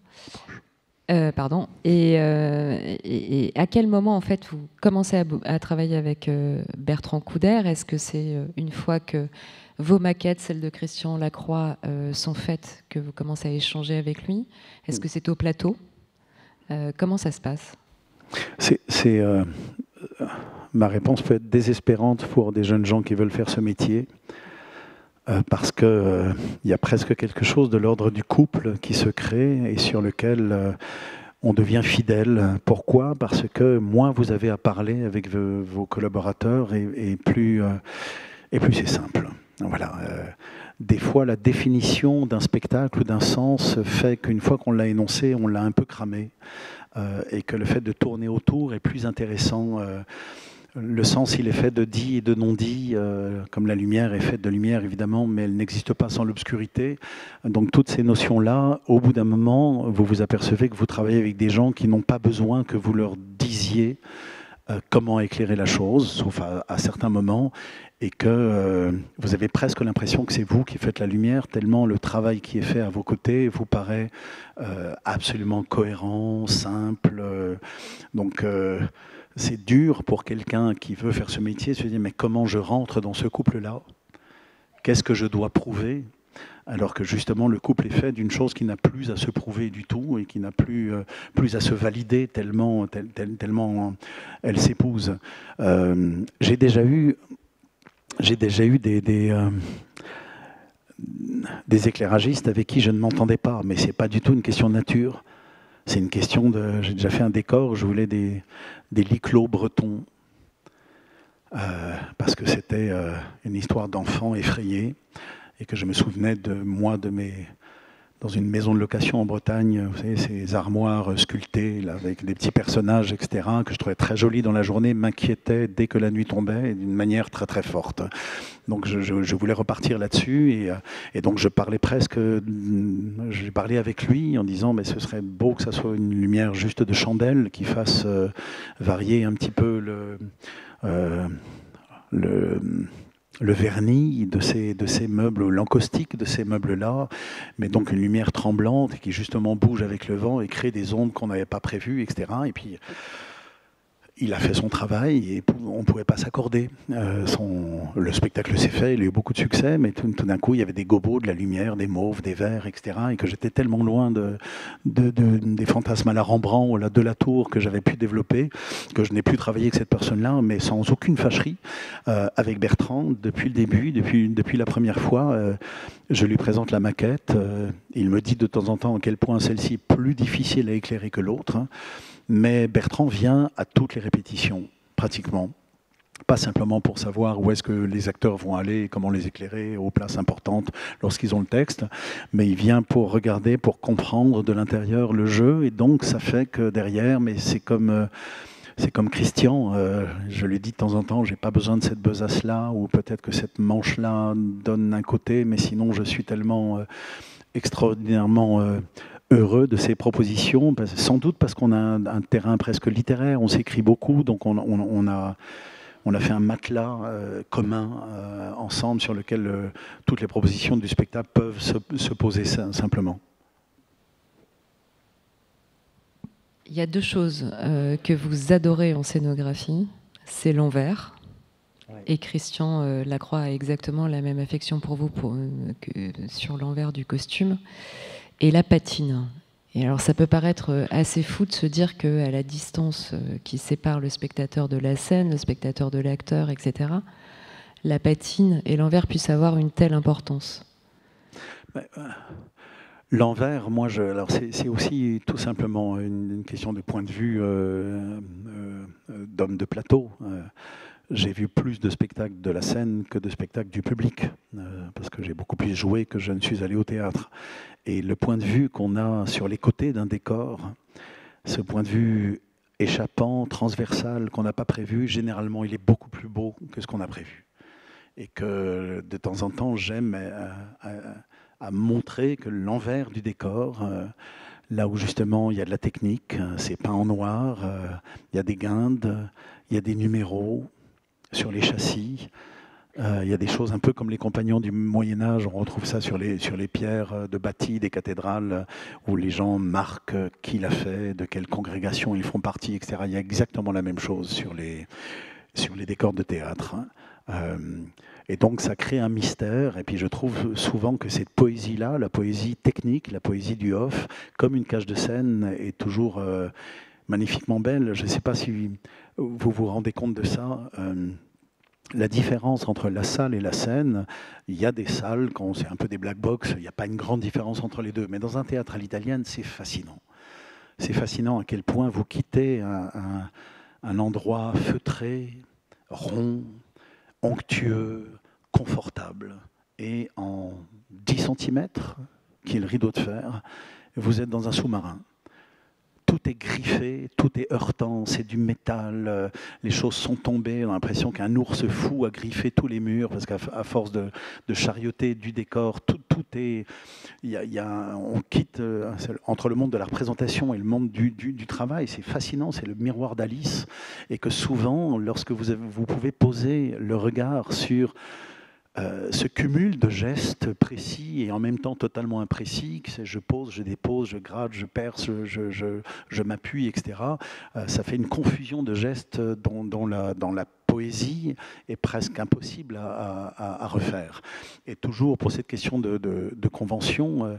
Pardon. Et à quel moment, en fait, vous commencez à travailler avec Bertrand Couder? Est-ce que c'est une fois que vos maquettes, celles de Christian Lacroix, sont faites, que vous commencez à échanger avec lui? Est-ce que c'est au plateau? Comment ça se passe? Ma réponse peut être désespérante pour des jeunes gens qui veulent faire ce métier, parce qu'il y a presque quelque chose de l'ordre du couple qui se crée et sur lequel on devient fidèle. Pourquoi? Parce que moins vous avez à parler avec vos collaborateurs et plus c'est simple. Voilà. Des fois, la définition d'un spectacle ou d'un sens fait qu'une fois qu'on l'a énoncé, on l'a un peu cramé, et que le fait de tourner autour est plus intéressant. Le sens, il est fait de dit et de non-dit, comme la lumière est faite de lumière, évidemment, mais elle n'existe pas sans l'obscurité. Donc toutes ces notions-là, au bout d'un moment, vous vous apercevez que vous travaillez avec des gens qui n'ont pas besoin que vous leur disiez comment éclairer la chose, sauf à certains moments, et que vous avez presque l'impression que c'est vous qui faites la lumière, tellement le travail qui est fait à vos côtés vous paraît absolument cohérent, simple. Donc c'est dur pour quelqu'un qui veut faire ce métier, de se dire mais comment je rentre dans ce couple-là? Qu'est-ce que je dois prouver? Alors que justement le couple est fait d'une chose qui n'a plus à se prouver du tout et qui n'a plus à se valider tellement elle s'épouse. J'ai déjà eu des éclairagistes avec qui je ne m'entendais pas, mais c'est pas du tout une question de nature. C'est une question de... J'ai déjà fait un décor, je voulais des lits clos bretons, parce que c'était une histoire d'enfant effrayé, et que je me souvenais dans une maison de location en Bretagne, vous savez, ces armoires sculptées là, avec des petits personnages, etc., que je trouvais très jolis dans la journée, m'inquiétaient dès que la nuit tombait, d'une manière très très forte. Donc je voulais repartir là-dessus, et donc j'ai parlé avec lui en disant mais ce serait beau que ça soit une lumière juste de chandelle qui fasse varier un petit peu le vernis de ces meubles, l'encaustique de ces meubles-là, mais donc une lumière tremblante qui justement bouge avec le vent et crée des ondes qu'on n'avait pas prévues, etc. Et puis il a fait son travail et on ne pouvait pas s'accorder. Le spectacle s'est fait, il a eu beaucoup de succès, mais tout d'un coup, il y avait des gobos, de la lumière, des mauves, des verts, etc. Et que j'étais tellement loin des fantasmes à la Rembrandt ou à la Delatour que j'avais pu développer, que je n'ai plus travaillé avec cette personne-là, mais sans aucune fâcherie, avec Bertrand, depuis le début, depuis la première fois. Je lui présente la maquette. Il me dit de temps en temps à quel point celle-ci est plus difficile à éclairer que l'autre. Mais Bertrand vient à toutes les répétitions, pratiquement. Pas simplement pour savoir où est-ce que les acteurs vont aller et comment les éclairer aux places importantes lorsqu'ils ont le texte, mais il vient pour regarder, pour comprendre de l'intérieur le jeu, et donc ça fait que derrière, mais c'est comme Christian, je lui dis de temps en temps, j'ai pas besoin de cette besace-là, ou peut-être que cette manche-là donne un côté, mais sinon je suis tellement extraordinairement heureux de ces propositions, sans doute parce qu'on a un terrain presque littéraire, on s'écrit beaucoup, donc on a fait un matelas commun ensemble sur lequel toutes les propositions du spectacle peuvent se poser simplement. Il y a deux choses que vous adorez en scénographie, c'est l'envers. Ouais. Et Christian Lacroix a exactement la même affection pour vous que sur l'envers du costume. Et la patine. Et alors ça peut paraître assez fou de se dire qu'à la distance qui sépare le spectateur de la scène, le spectateur de l'acteur, etc., la patine et l'envers puissent avoir une telle importance. L'envers, moi, alors c'est aussi tout simplement une question de point de vue d'homme de plateau. J'ai vu plus de spectacles de la scène que de spectacles du public, parce que j'ai beaucoup plus joué que je ne suis allé au théâtre. Et le point de vue qu'on a sur les côtés d'un décor, ce point de vue échappant, transversal, qu'on n'a pas prévu, généralement, il est beaucoup plus beau que ce qu'on a prévu. Et que de temps en temps, j'aime à montrer que l'envers du décor, là où justement il y a de la technique, c'est peint en noir, il y a des guindes, il y a des numéros sur les châssis, il y a des choses un peu comme les compagnons du Moyen-Âge, on retrouve ça sur les pierres de bâtis des cathédrales, où les gens marquent qui l'a fait, de quelle congrégation ils font partie, etc. Il y a exactement la même chose sur les décors de théâtre. Et donc ça crée un mystère, et puis je trouve souvent que cette poésie-là, la poésie technique, la poésie du off, comme une cage de scène, est toujours magnifiquement belle. Je ne sais pas si vous vous rendez compte de ça. La différence entre la salle et la scène, il y a des salles, quand c'est un peu des black box, il n'y a pas une grande différence entre les deux. Mais dans un théâtre à l'italienne, c'est fascinant. C'est fascinant à quel point vous quittez un endroit feutré, rond, onctueux, confortable. Et en 10 cm, qui est le rideau de fer, vous êtes dans un sous-marin. Tout est griffé, tout est heurtant, c'est du métal, les choses sont tombées, on a l'impression qu'un ours fou a griffé tous les murs, parce qu'à force de charioter du décor, tout est... on quitte entre le monde de la représentation et le monde du travail, c'est fascinant, c'est le miroir d'Alice, et que souvent, lorsque vous pouvez poser le regard sur... ce cumul de gestes précis et en même temps totalement imprécis, je pose, je dépose, je gratte, je perce, je m'appuie, etc. Ça fait une confusion de gestes dont la poésie est presque impossible à refaire. Et toujours pour cette question de convention,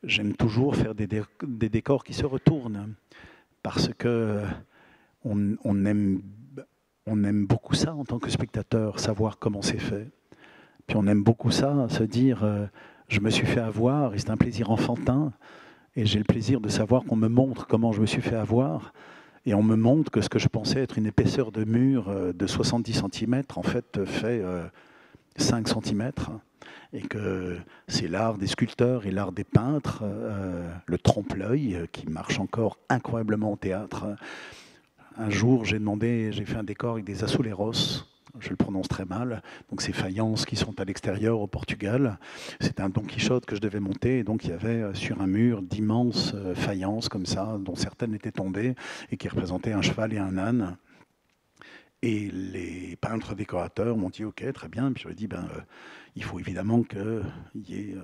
j'aime toujours faire des décors qui se retournent, parce que on aime beaucoup ça en tant que spectateur, savoir comment c'est fait. Puis on aime beaucoup ça, se dire je me suis fait avoir, et c'est un plaisir enfantin, et j'ai le plaisir de savoir qu'on me montre comment je me suis fait avoir, et on me montre que ce que je pensais être une épaisseur de mur de 70 cm, en fait fait 5 cm, et que c'est l'art des sculpteurs et l'art des peintres, le trompe-l'œil, qui marche encore incroyablement au théâtre. Un jour, j'ai fait un décor avec des azuleros, je le prononce très mal, donc ces faïences qui sont à l'extérieur au Portugal. C'était un Don Quichotte que je devais monter, et donc il y avait sur un mur d'immenses faïences comme ça, dont certaines étaient tombées et qui représentaient un cheval et un âne. Et les peintres décorateurs m'ont dit ok, très bien, et puis je leur ai dit il faut évidemment qu'il y ait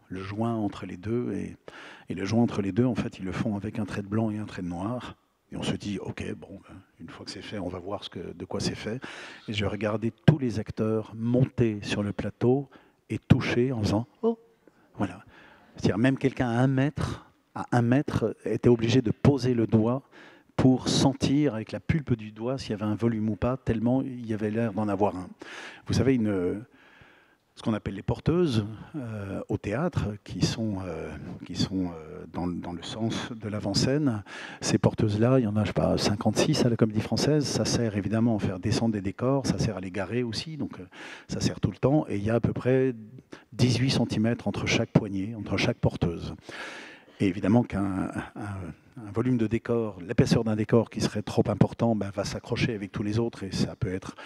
le joint entre les deux, et le joint entre les deux, en fait, ils le font avec un trait de blanc et un trait de noir. Et on se dit, ok, bon, une fois que c'est fait, on va voir de quoi c'est fait. Et je regardais tous les acteurs monter sur le plateau et toucher en faisant, oh, voilà. C'est-à-dire même quelqu'un à 1 mètre, était obligé de poser le doigt pour sentir avec la pulpe du doigt s'il y avait un volume ou pas, tellement il y avait l'air d'en avoir un. Vous savez, ce qu'on appelle les porteuses au théâtre, qui sont dans le sens de l'avant-scène. Ces porteuses-là, il y en a, je sais pas, 56 à la Comédie Française. Ça sert évidemment à faire descendre des décors, ça sert à les garer aussi, donc ça sert tout le temps. Et il y a à peu près 18 cm entre chaque poignée, entre chaque porteuse. Et évidemment qu'un volume de décor, l'épaisseur d'un décor qui serait trop important, va s'accrocher avec tous les autres et ça peut être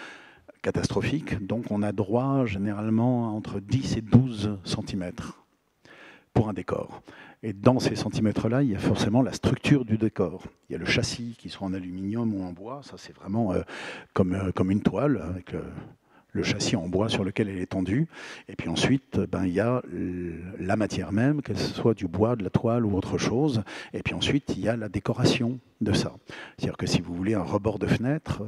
catastrophique. Donc on a droit généralement entre 10 et 12 cm pour un décor. Et dans ces centimètres-là, il y a forcément la structure du décor. Il y a le châssis qui soit en aluminium ou en bois, ça c'est vraiment comme une toile avec le châssis en bois sur lequel elle est tendue. Et puis ensuite, il y a la matière même, qu'elle soit du bois, de la toile ou autre chose. Et puis ensuite, il y a la décoration de ça. C'est-à-dire que si vous voulez un rebord de fenêtre,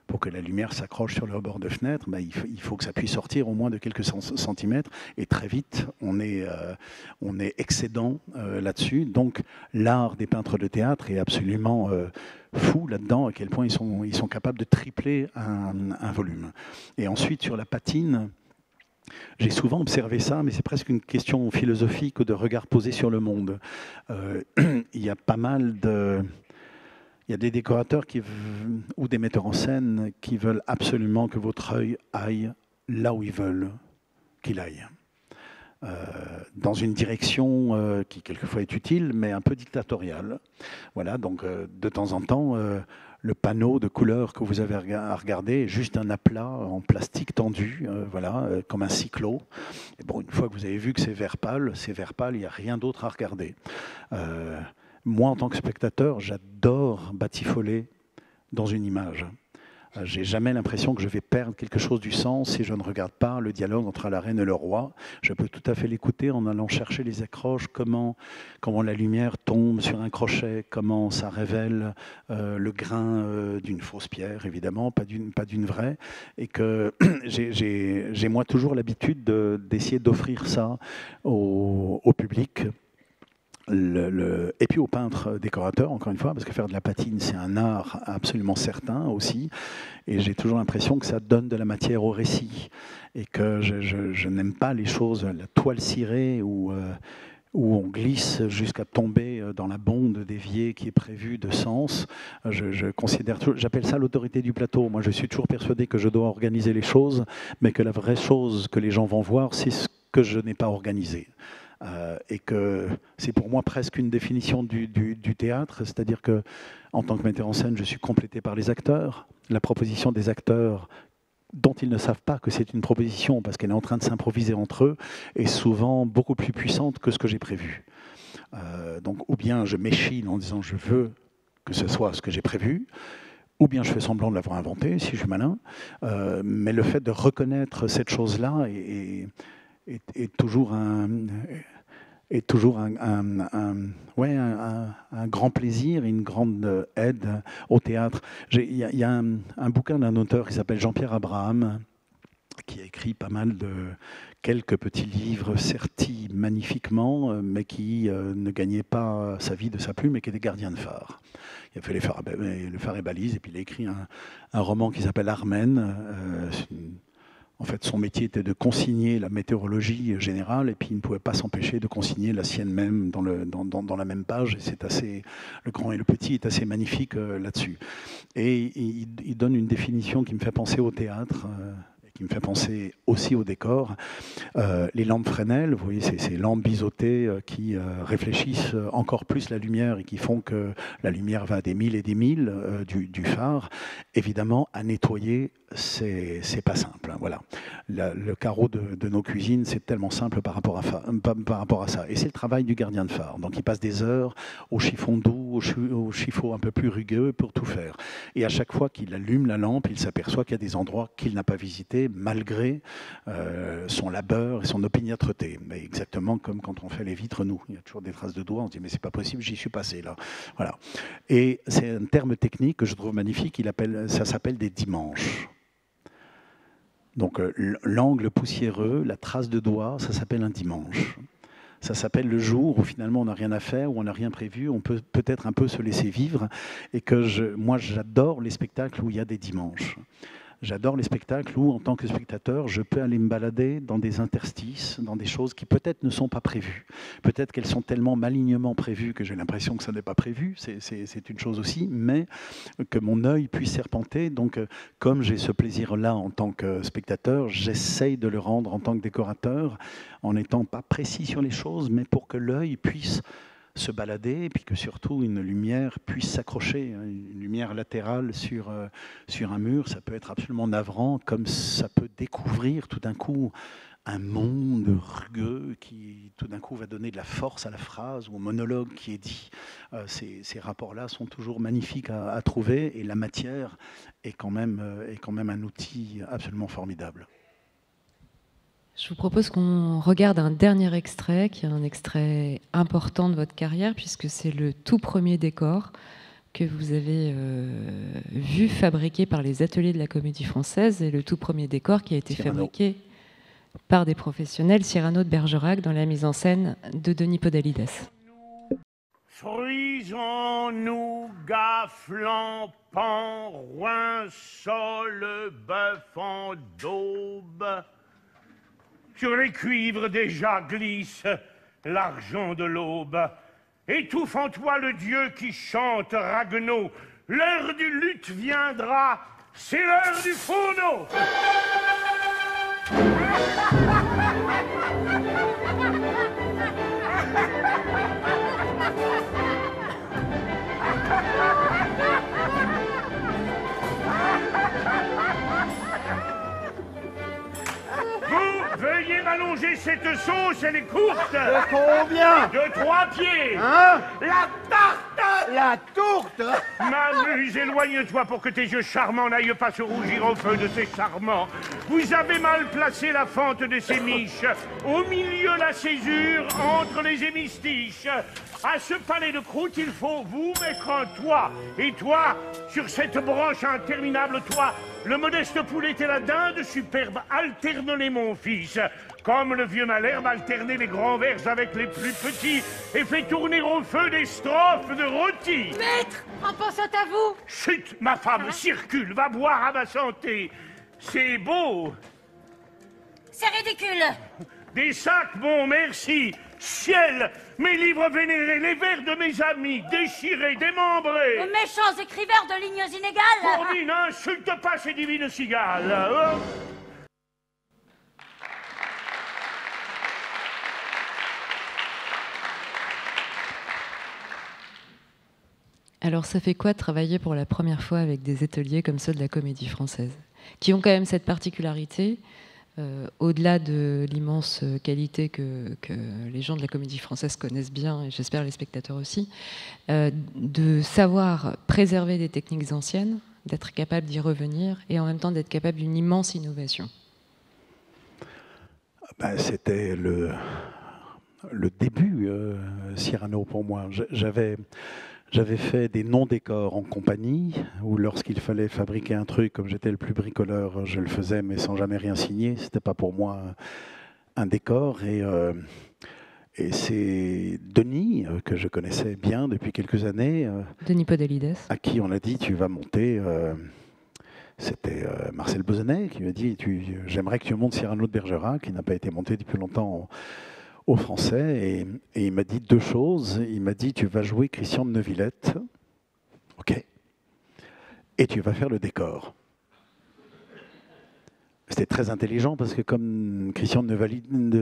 pour que la lumière s'accroche sur le rebord de fenêtre, il faut que ça puisse sortir au moins de quelques centimètres. Et très vite, on est excédent là-dessus. Donc l'art des peintres de théâtre est absolument fou là-dedans, à quel point ils sont capables de tripler un volume. Et ensuite, sur la patine, j'ai souvent observé ça, mais c'est presque une question philosophique ou de regard posé sur le monde. Il y a pas mal de... Il y a des décorateurs ou des metteurs en scène qui veulent absolument que votre œil aille là où ils veulent qu'il aille. Dans une direction qui quelquefois est utile, mais un peu dictatoriale. Voilà, donc de temps en temps, le panneau de couleurs que vous avez à regarder est juste un aplat en plastique tendu, comme un cyclo. Et bon, une fois que vous avez vu que c'est vert pâle, il n'y a rien d'autre à regarder. Moi, en tant que spectateur, j'adore batifoler dans une image. J'ai jamais l'impression que je vais perdre quelque chose du sens si je ne regarde pas le dialogue entre la reine et le roi. Je peux tout à fait l'écouter en allant chercher les accroches, comment la lumière tombe sur un crochet, comment ça révèle le grain d'une fausse pierre, évidemment, pas d'une vraie. Et que j'ai moi toujours l'habitude d'essayer d'offrir ça au public. Et puis aux peintres décorateurs, encore une fois, parce que faire de la patine, c'est un art absolument certain aussi. Et j'ai toujours l'impression que ça donne de la matière au récit. Et que je n'aime pas les choses, la toile cirée où on glisse jusqu'à tomber dans la bonde déviée qui est prévue de sens. J'appelle ça l'autorité du plateau. Moi, je suis toujours persuadé que je dois organiser les choses, mais que la vraie chose que les gens vont voir, c'est ce que je n'ai pas organisé. Et que c'est pour moi presque une définition du théâtre, c'est-à-dire que en tant que metteur en scène, je suis complété par les acteurs. La proposition des acteurs, dont ils ne savent pas que c'est une proposition, parce qu'elle est en train de s'improviser entre eux, est souvent beaucoup plus puissante que ce que j'ai prévu. Donc, ou bien je m'échine en disant je veux que ce soit ce que j'ai prévu, ou bien je fais semblant de l'avoir inventé, si je suis malin. Mais le fait de reconnaître cette chose-là est toujours un grand plaisir et une grande aide au théâtre. Il y a un bouquin d'un auteur qui s'appelle Jean-Pierre Abraham, qui a écrit quelques petits livres sertis magnifiquement, mais qui ne gagnait pas sa vie de sa plume, mais qui était gardien de phare. Il a fait le phare et balise, et puis il a écrit un roman qui s'appelle Armen. En fait, son métier était de consigner la météorologie générale, et puis il ne pouvait pas s'empêcher de consigner la sienne même dans la même page. Et c'est assez, le grand et le petit est assez magnifique là-dessus. Et il donne une définition qui me fait penser au théâtre, et qui me fait penser aussi au décor. Les lampes Fresnel, vous voyez, ces lampes biseautées qui réfléchissent encore plus la lumière et qui font que la lumière va des milles et des milles du phare. Évidemment, à nettoyer, c'est pas simple. Voilà. Le carreau de nos cuisines, c'est tellement simple par rapport à ça. Et c'est le travail du gardien de phare. Donc il passe des heures au chiffon doux, au chiffon un peu plus rugueux pour tout faire. Et à chaque fois qu'il allume la lampe, il s'aperçoit qu'il y a des endroits qu'il n'a pas visités, malgré son labeur et son opiniâtreté. Mais exactement comme quand on fait les vitres, nous. Il y a toujours des traces de doigts, on se dit mais c'est pas possible, j'y suis passé là. Voilà. Et c'est un terme technique que je trouve magnifique, ça s'appelle des dimanches. Donc l'angle poussiéreux, la trace de doigt, ça s'appelle un dimanche. Ça s'appelle le jour où finalement on n'a rien à faire, où on n'a rien prévu, on peut peut-être un peu se laisser vivre. Et que moi j'adore les spectacles où il y a des dimanches. J'adore les spectacles où, en tant que spectateur, je peux aller me balader dans des interstices, dans des choses qui peut-être ne sont pas prévues. Peut-être qu'elles sont tellement malignement prévues que j'ai l'impression que ça n'est pas prévu, c'est une chose aussi, mais que mon œil puisse serpenter. Donc, comme j'ai ce plaisir-là en tant que spectateur, j'essaye de le rendre en tant que décorateur, en n'étant pas précis sur les choses, mais pour que l'œil puisse se balader, et puis que surtout une lumière puisse s'accrocher, une lumière latérale sur un mur, ça peut être absolument navrant, comme ça peut découvrir tout d'un coup un monde rugueux qui tout d'un coup va donner de la force à la phrase ou au monologue qui est dit. Ces rapports-là sont toujours magnifiques à trouver, et la matière est quand même un outil absolument formidable. Je vous propose qu'on regarde un dernier extrait, qui est un extrait important de votre carrière, puisque c'est le tout premier décor que vous avez vu fabriqué par les ateliers de la Comédie Française, et le tout premier décor qui a été fabriqué par des professionnels, Cyrano de Bergerac, dans la mise en scène de Denis Podalides. Fruits en nougat, flan, pan, roin, sol, bœuf en daube. Sur les cuivres déjà glisse l'argent de l'aube. Étouffe en toi le dieu qui chante Ragueneau. L'heure du luth viendra, c'est l'heure du fourneau. Veuillez m'allonger cette sauce, elle est courte. De combien? De 3 pieds. Hein? La tarte. La tourte? M'amuse, éloigne-toi pour que tes yeux charmants n'aillent pas se rougir au feu de ces charmants. Vous avez mal placé la fente de ces miches. Au milieu la césure, entre les hémistiches. À ce palais de croûte, il faut vous mettre un toit. Et toi, sur cette branche interminable, toi, le modeste poulet et la dinde superbe, alterne-les, mon fils. Comme le vieux Malherbe alternait les grands vers avec les plus petits et fait tourner au feu des strophes de rôti. Maître, en pensant à vous. Chut, ma femme, circule, va boire à ma santé. C'est beau. C'est ridicule. Des sacs, bon, merci. Ciel, mes livres vénérés, les vers de mes amis, déchirés, démembrés. Vos méchants écriveurs de lignes inégales. Fourni, n'insulte pas ces divines cigales. Hein? Alors, ça fait quoi de travailler pour la première fois avec des ateliers comme ceux de la Comédie Française, qui ont quand même cette particularité, au-delà de l'immense qualité que les gens de la Comédie Française connaissent bien, et j'espère les spectateurs aussi, de savoir préserver des techniques anciennes, d'être capable d'y revenir, et en même temps d'être capable d'une immense innovation? C'était le début, Cyrano, pour moi. J'avais fait des non-décors en compagnie, où lorsqu'il fallait fabriquer un truc, comme j'étais le plus bricoleur, je le faisais, mais sans jamais rien signer. C'était pas pour moi un décor. Et c'est Denis, que je connaissais bien depuis quelques années, Denis Podalides, à qui on a dit, tu vas monter... C'était Marcel Bozonnet qui lui a dit, j'aimerais que tu montes Cyrano de Bergerac, qui n'a pas été monté depuis longtemps aux Français, et il m'a dit 2 choses. Il m'a dit, tu vas jouer Christian de Neuvillette, ok, et tu vas faire le décor. C'était très intelligent parce que comme Christian de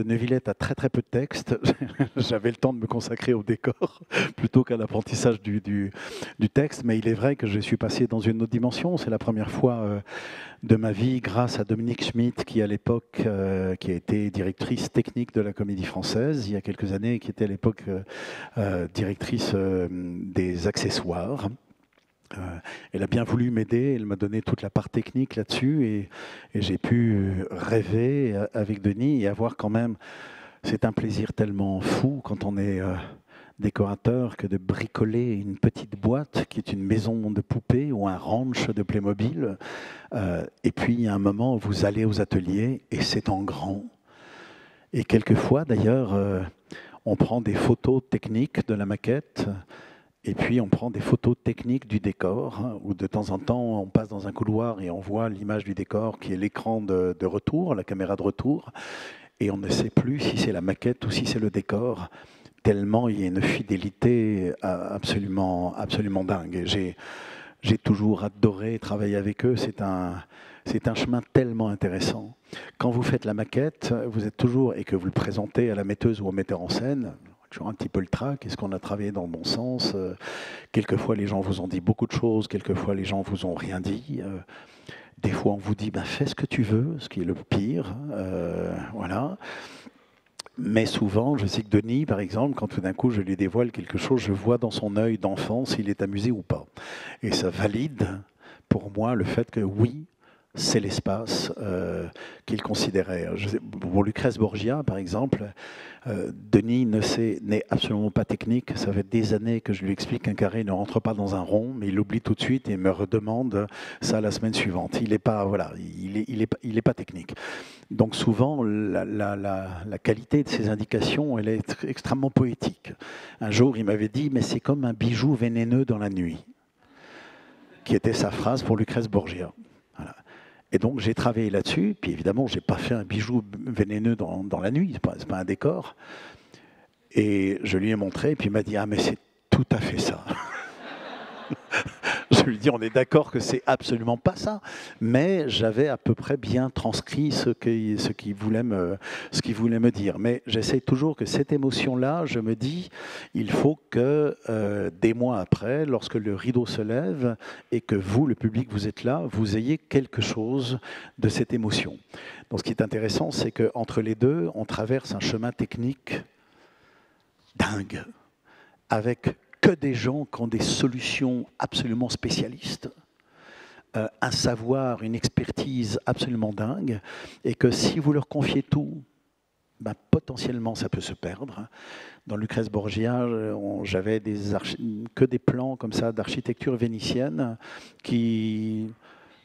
Neuvillette a très très peu de texte, j'avais le temps de me consacrer au décor plutôt qu'à l'apprentissage du texte. Mais il est vrai que je suis passé dans une autre dimension. C'est la première fois de ma vie, grâce à Dominique Schmitt, qui à l'époque qui a été directrice technique de la Comédie Française il y a quelques années, qui était à l'époque directrice des accessoires. Elle a bien voulu m'aider, elle m'a donné toute la part technique là-dessus, et j'ai pu rêver avec Denis et avoir quand même, c'est un plaisir tellement fou quand on est décorateur que de bricoler une petite boîte qui est une maison de poupées ou un ranch de Playmobil, et puis il y a un moment où vous allez aux ateliers et c'est en grand, et quelquefois d'ailleurs on prend des photos techniques de la maquette. Et puis on prend des photos techniques du décor, hein, où de temps en temps on passe dans un couloir et on voit l'image du décor qui est l'écran de retour, la caméra de retour, et on ne sait plus si c'est la maquette ou si c'est le décor, tellement il y a une fidélité absolument dingue. J'ai toujours adoré travailler avec eux, c'est un chemin tellement intéressant. Quand vous faites la maquette, vous êtes toujours, et que vous le présentez à la metteuse ou au metteur en scène, toujours un petit peu le trac, est-ce qu'on a travaillé dans le bon sens? Quelquefois les gens vous ont dit beaucoup de choses, quelquefois les gens vous ont rien dit. Des fois on vous dit ben, fais ce que tu veux, ce qui est le pire. Voilà. Mais souvent, je sais que Denis, par exemple, quand tout d'un coup je lui dévoile quelque chose, je vois dans son œil d'enfant s'il est amusé ou pas. Et ça valide pour moi le fait que oui, c'est l'espace qu'il considérait. Pour Lucrèce Borgia, par exemple, Denis n'est absolument pas technique. Ça fait des années que je lui explique qu'un carré ne rentre pas dans un rond, mais il l'oublie tout de suite et me redemande ça la semaine suivante. Il n'est pas, voilà, il est pas technique. Donc souvent, la qualité de ses indications, elle est extrêmement poétique. Un jour, il m'avait dit, mais c'est comme un bijou vénéneux dans la nuit, qui était sa phrase pour Lucrèce Borgia. Voilà. Et donc j'ai travaillé là-dessus, puis évidemment je n'ai pas fait un bijou vénéneux dans la nuit, c'est pas un décor. Et je lui ai montré, et puis il m'a dit « Ah mais c'est tout à fait ça ». Je lui dis, on est d'accord que c'est absolument pas ça, mais j'avais à peu près bien transcrit ce qu'il voulait me dire. Mais j'essaie toujours que cette émotion-là, je me dis, il faut que des mois après, lorsque le rideau se lève et que vous, le public, vous êtes là, vous ayez quelque chose de cette émotion. Donc ce qui est intéressant, c'est qu'entre les deux, on traverse un chemin technique dingue, avec que des gens qui ont des solutions absolument spécialistes, un savoir, une expertise absolument dingue, et que si vous leur confiez tout, ben, potentiellement ça peut se perdre. Dans Lucrèce Borgia, j'avais que des plans comme ça d'architecture vénitienne qui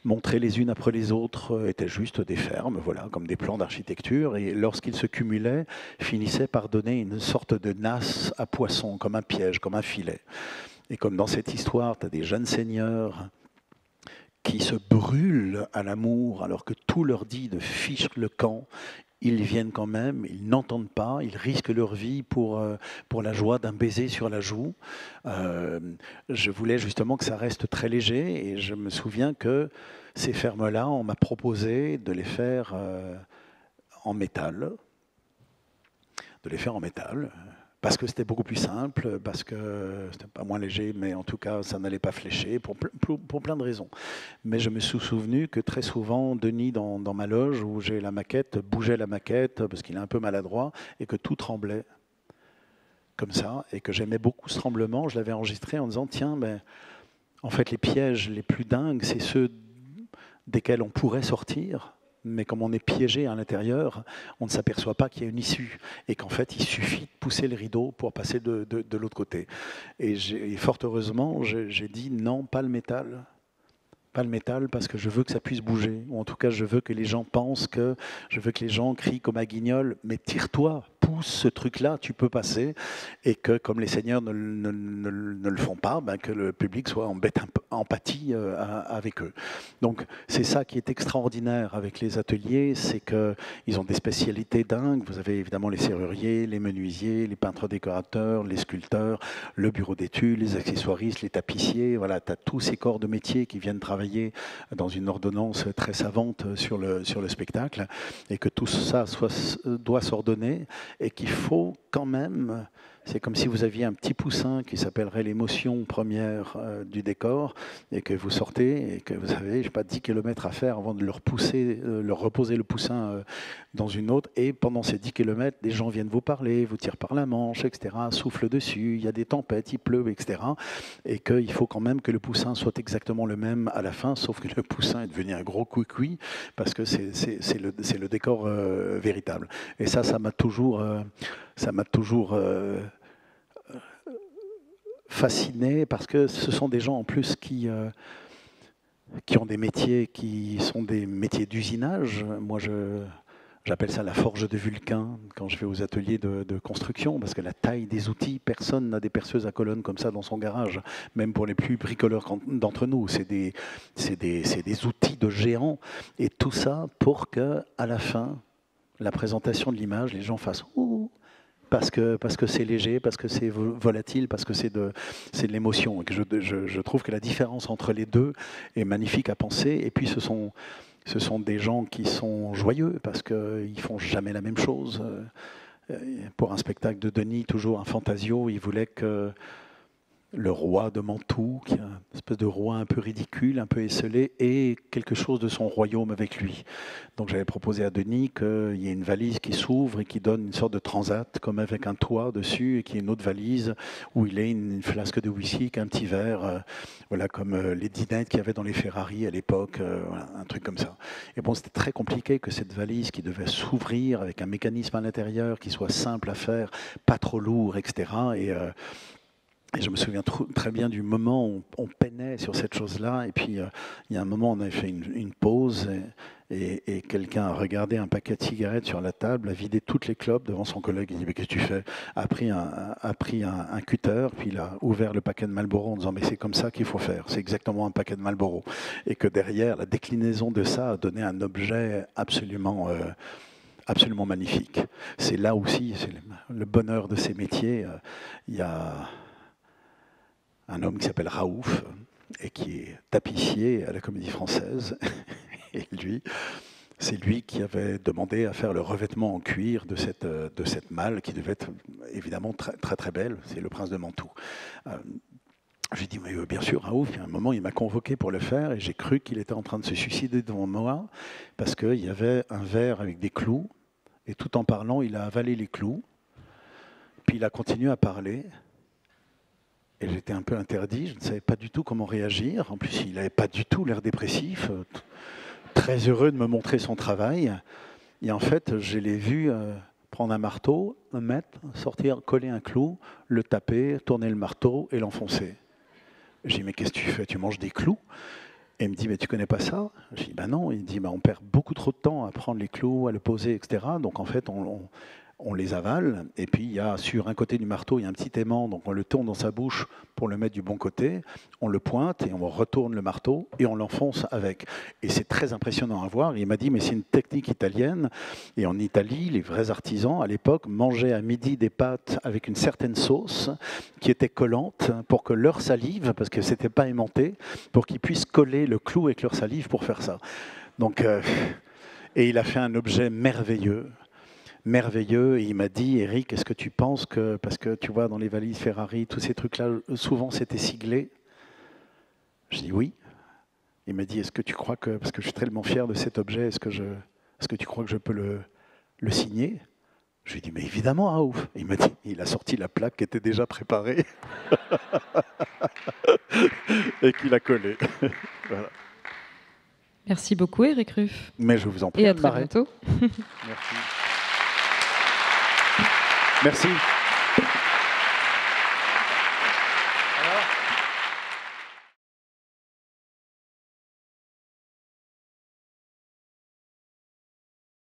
montraient les unes après les autres, étaient juste des fermes, voilà, comme des plans d'architecture, et lorsqu'ils se cumulaient, finissaient par donner une sorte de nasse à poisson, comme un piège, comme un filet. Et comme dans cette histoire, tu as des jeunes seigneurs qui se brûlent à l'amour, alors que tout leur dit de fiche le camp, ils viennent quand même, ils n'entendent pas, ils risquent leur vie pour la joie d'un baiser sur la joue. Je voulais justement que ça reste très léger, et je me souviens que ces fermes-là, on m'a proposé de les faire en métal. Parce que c'était beaucoup plus simple, parce que c'était pas moins léger, mais en tout cas, ça n'allait pas flécher, pour plein de raisons. Mais je me suis souvenu que très souvent, Denis, dans ma loge, où j'ai la maquette, bougeait la maquette, parce qu'il est un peu maladroit, et que tout tremblait, comme ça, et que j'aimais beaucoup ce tremblement. Je l'avais enregistré en disant, tiens, ben, en fait, les pièges les plus dingues, c'est ceux desquels on pourrait sortir, mais comme on est piégé à l'intérieur, on ne s'aperçoit pas qu'il y a une issue, et qu'en fait, il suffit de pousser le rideau pour passer de l'autre côté. Et fort heureusement, j'ai dit non, pas le métal. Pas le métal, parce que je veux que ça puisse bouger, ou en tout cas, je veux que les gens pensent que, je veux que les gens crient comme à Guignol, mais tire-toi, pousse ce truc-là, tu peux passer, et que comme les seigneurs ne le font pas, ben, que le public soit en bête empathie avec eux. Donc c'est ça qui est extraordinaire avec les ateliers, c'est qu'ils ont des spécialités dingues. Vous avez évidemment les serruriers, les menuisiers, les peintres décorateurs, les sculpteurs, le bureau d'études, les accessoiristes, les tapissiers, voilà, tu as tous ces corps de métier qui viennent travailler dans une ordonnance très savante sur le spectacle, et que tout ça doit s'ordonner, et qu'il faut quand même, c'est comme si vous aviez un petit poussin qui s'appellerait l'émotion première du décor, et que vous sortez, et que vous avez, je sais pas, 10 km à faire avant de leur reposer le poussin dans une autre, et pendant ces 10 km, des gens viennent vous parler, vous tirent par la manche, etc., soufflent dessus, il y a des tempêtes, il pleut, etc., et qu'il faut quand même que le poussin soit exactement le même à la fin, sauf que le poussin est devenu un gros couicoui, parce que c'est le décor véritable. Et ça m'a toujours fasciné, parce que ce sont des gens en plus qui ont des métiers qui sont des métiers d'usinage. Moi, J'appelle ça la forge de Vulcain quand je vais aux ateliers de construction, parce que la taille des outils, personne n'a des perceuses à colonnes comme ça dans son garage, même pour les plus bricoleurs d'entre nous. C'est des outils de géants, et tout ça pour que, à la fin, la présentation de l'image, les gens fassent « ouh » parce que c'est léger, parce que c'est volatile, parce que c'est de l'émotion. Et que je trouve que la différence entre les deux est magnifique à penser. Et puis ce sont des gens qui sont joyeux parce qu'ils ne font jamais la même chose. Pour un spectacle de Denis, toujours un fantasio, il voulait que le roi de Mantoue, qui est une espèce de roi un peu ridicule, un peu esselé, ait quelque chose de son royaume avec lui. Donc j'avais proposé à Denis qu'il y ait une valise qui s'ouvre et qui donne une sorte de transat, comme avec un toit dessus, et qu'il y ait une autre valise où il ait une flasque de whisky, un petit verre, voilà, comme les dinettes qu'il y avait dans les Ferrari à l'époque, voilà, un truc comme ça. Et bon, c'était très compliqué que cette valise qui devait s'ouvrir avec un mécanisme à l'intérieur qui soit simple à faire, pas trop lourd, etc. Et je me souviens très bien du moment où on peinait sur cette chose-là. Et puis, il y a un moment, on avait fait une pause et quelqu'un a regardé un paquet de cigarettes sur la table, a vidé toutes les clopes devant son collègue. Il dit « Mais qu'est-ce que tu fais ?» A pris un cutter, puis il a ouvert le paquet de Marlboro en disant « Mais c'est comme ça qu'il faut faire. C'est exactement un paquet de Marlboro. » Et que derrière, la déclinaison de ça a donné un objet absolument magnifique. C'est là aussi, c'est le bonheur de ces métiers. Il y a un homme qui s'appelle Raouf et qui est tapissier à la Comédie Française. Et lui, c'est lui qui avait demandé à faire le revêtement en cuir de cette malle qui devait être évidemment très très, très belle. C'est le prince de Mantoue. J'ai dit, mais bien sûr, Raouf, il y a un moment, il m'a convoqué pour le faire et j'ai cru qu'il était en train de se suicider devant moi parce qu'il y avait un verre avec des clous et tout en parlant, il a avalé les clous. Puis il a continué à parler. Et j'étais un peu interdit, je ne savais pas du tout comment réagir. En plus, il n'avait pas du tout l'air dépressif, très heureux de me montrer son travail. Et en fait, je l'ai vu prendre un marteau, un mettre, sortir, coller un clou, le taper, tourner le marteau et l'enfoncer. J'ai dit, mais qu'est-ce que tu fais? Tu manges des clous? Et il me dit, mais tu connais pas ça? J'ai dit, ben non. Il me dit, ben on perd beaucoup trop de temps à prendre les clous, à le poser, etc. Donc en fait, on les avale, et puis il y a sur un côté du marteau, il y a un petit aimant, donc on le tourne dans sa bouche pour le mettre du bon côté, on le pointe et on retourne le marteau et on l'enfonce avec. Et c'est très impressionnant à voir. Il m'a dit, mais c'est une technique italienne, et en Italie, les vrais artisans, à l'époque, mangeaient à midi des pâtes avec une certaine sauce qui était collante pour que leur salive, parce que c'était pas aimanté, pour qu'ils puissent coller le clou avec leur salive pour faire ça. Donc, et il a fait un objet merveilleux, et il m'a dit, Eric, est-ce que tu penses que, parce que tu vois dans les valises Ferrari, tous ces trucs-là, souvent c'était siglé? Je dis oui. Il m'a dit, est-ce que tu crois que, parce que je suis tellement fier de cet objet, est-ce que tu crois que je peux le signer? Je lui ai dit, mais évidemment, Raouf. Il m'a dit, il a sorti la plaque qui était déjà préparée et qu'il a collé. Voilà. Merci beaucoup, Eric Ruff. Mais je vous en prie. Et à très bientôt. Merci. Merci. Alors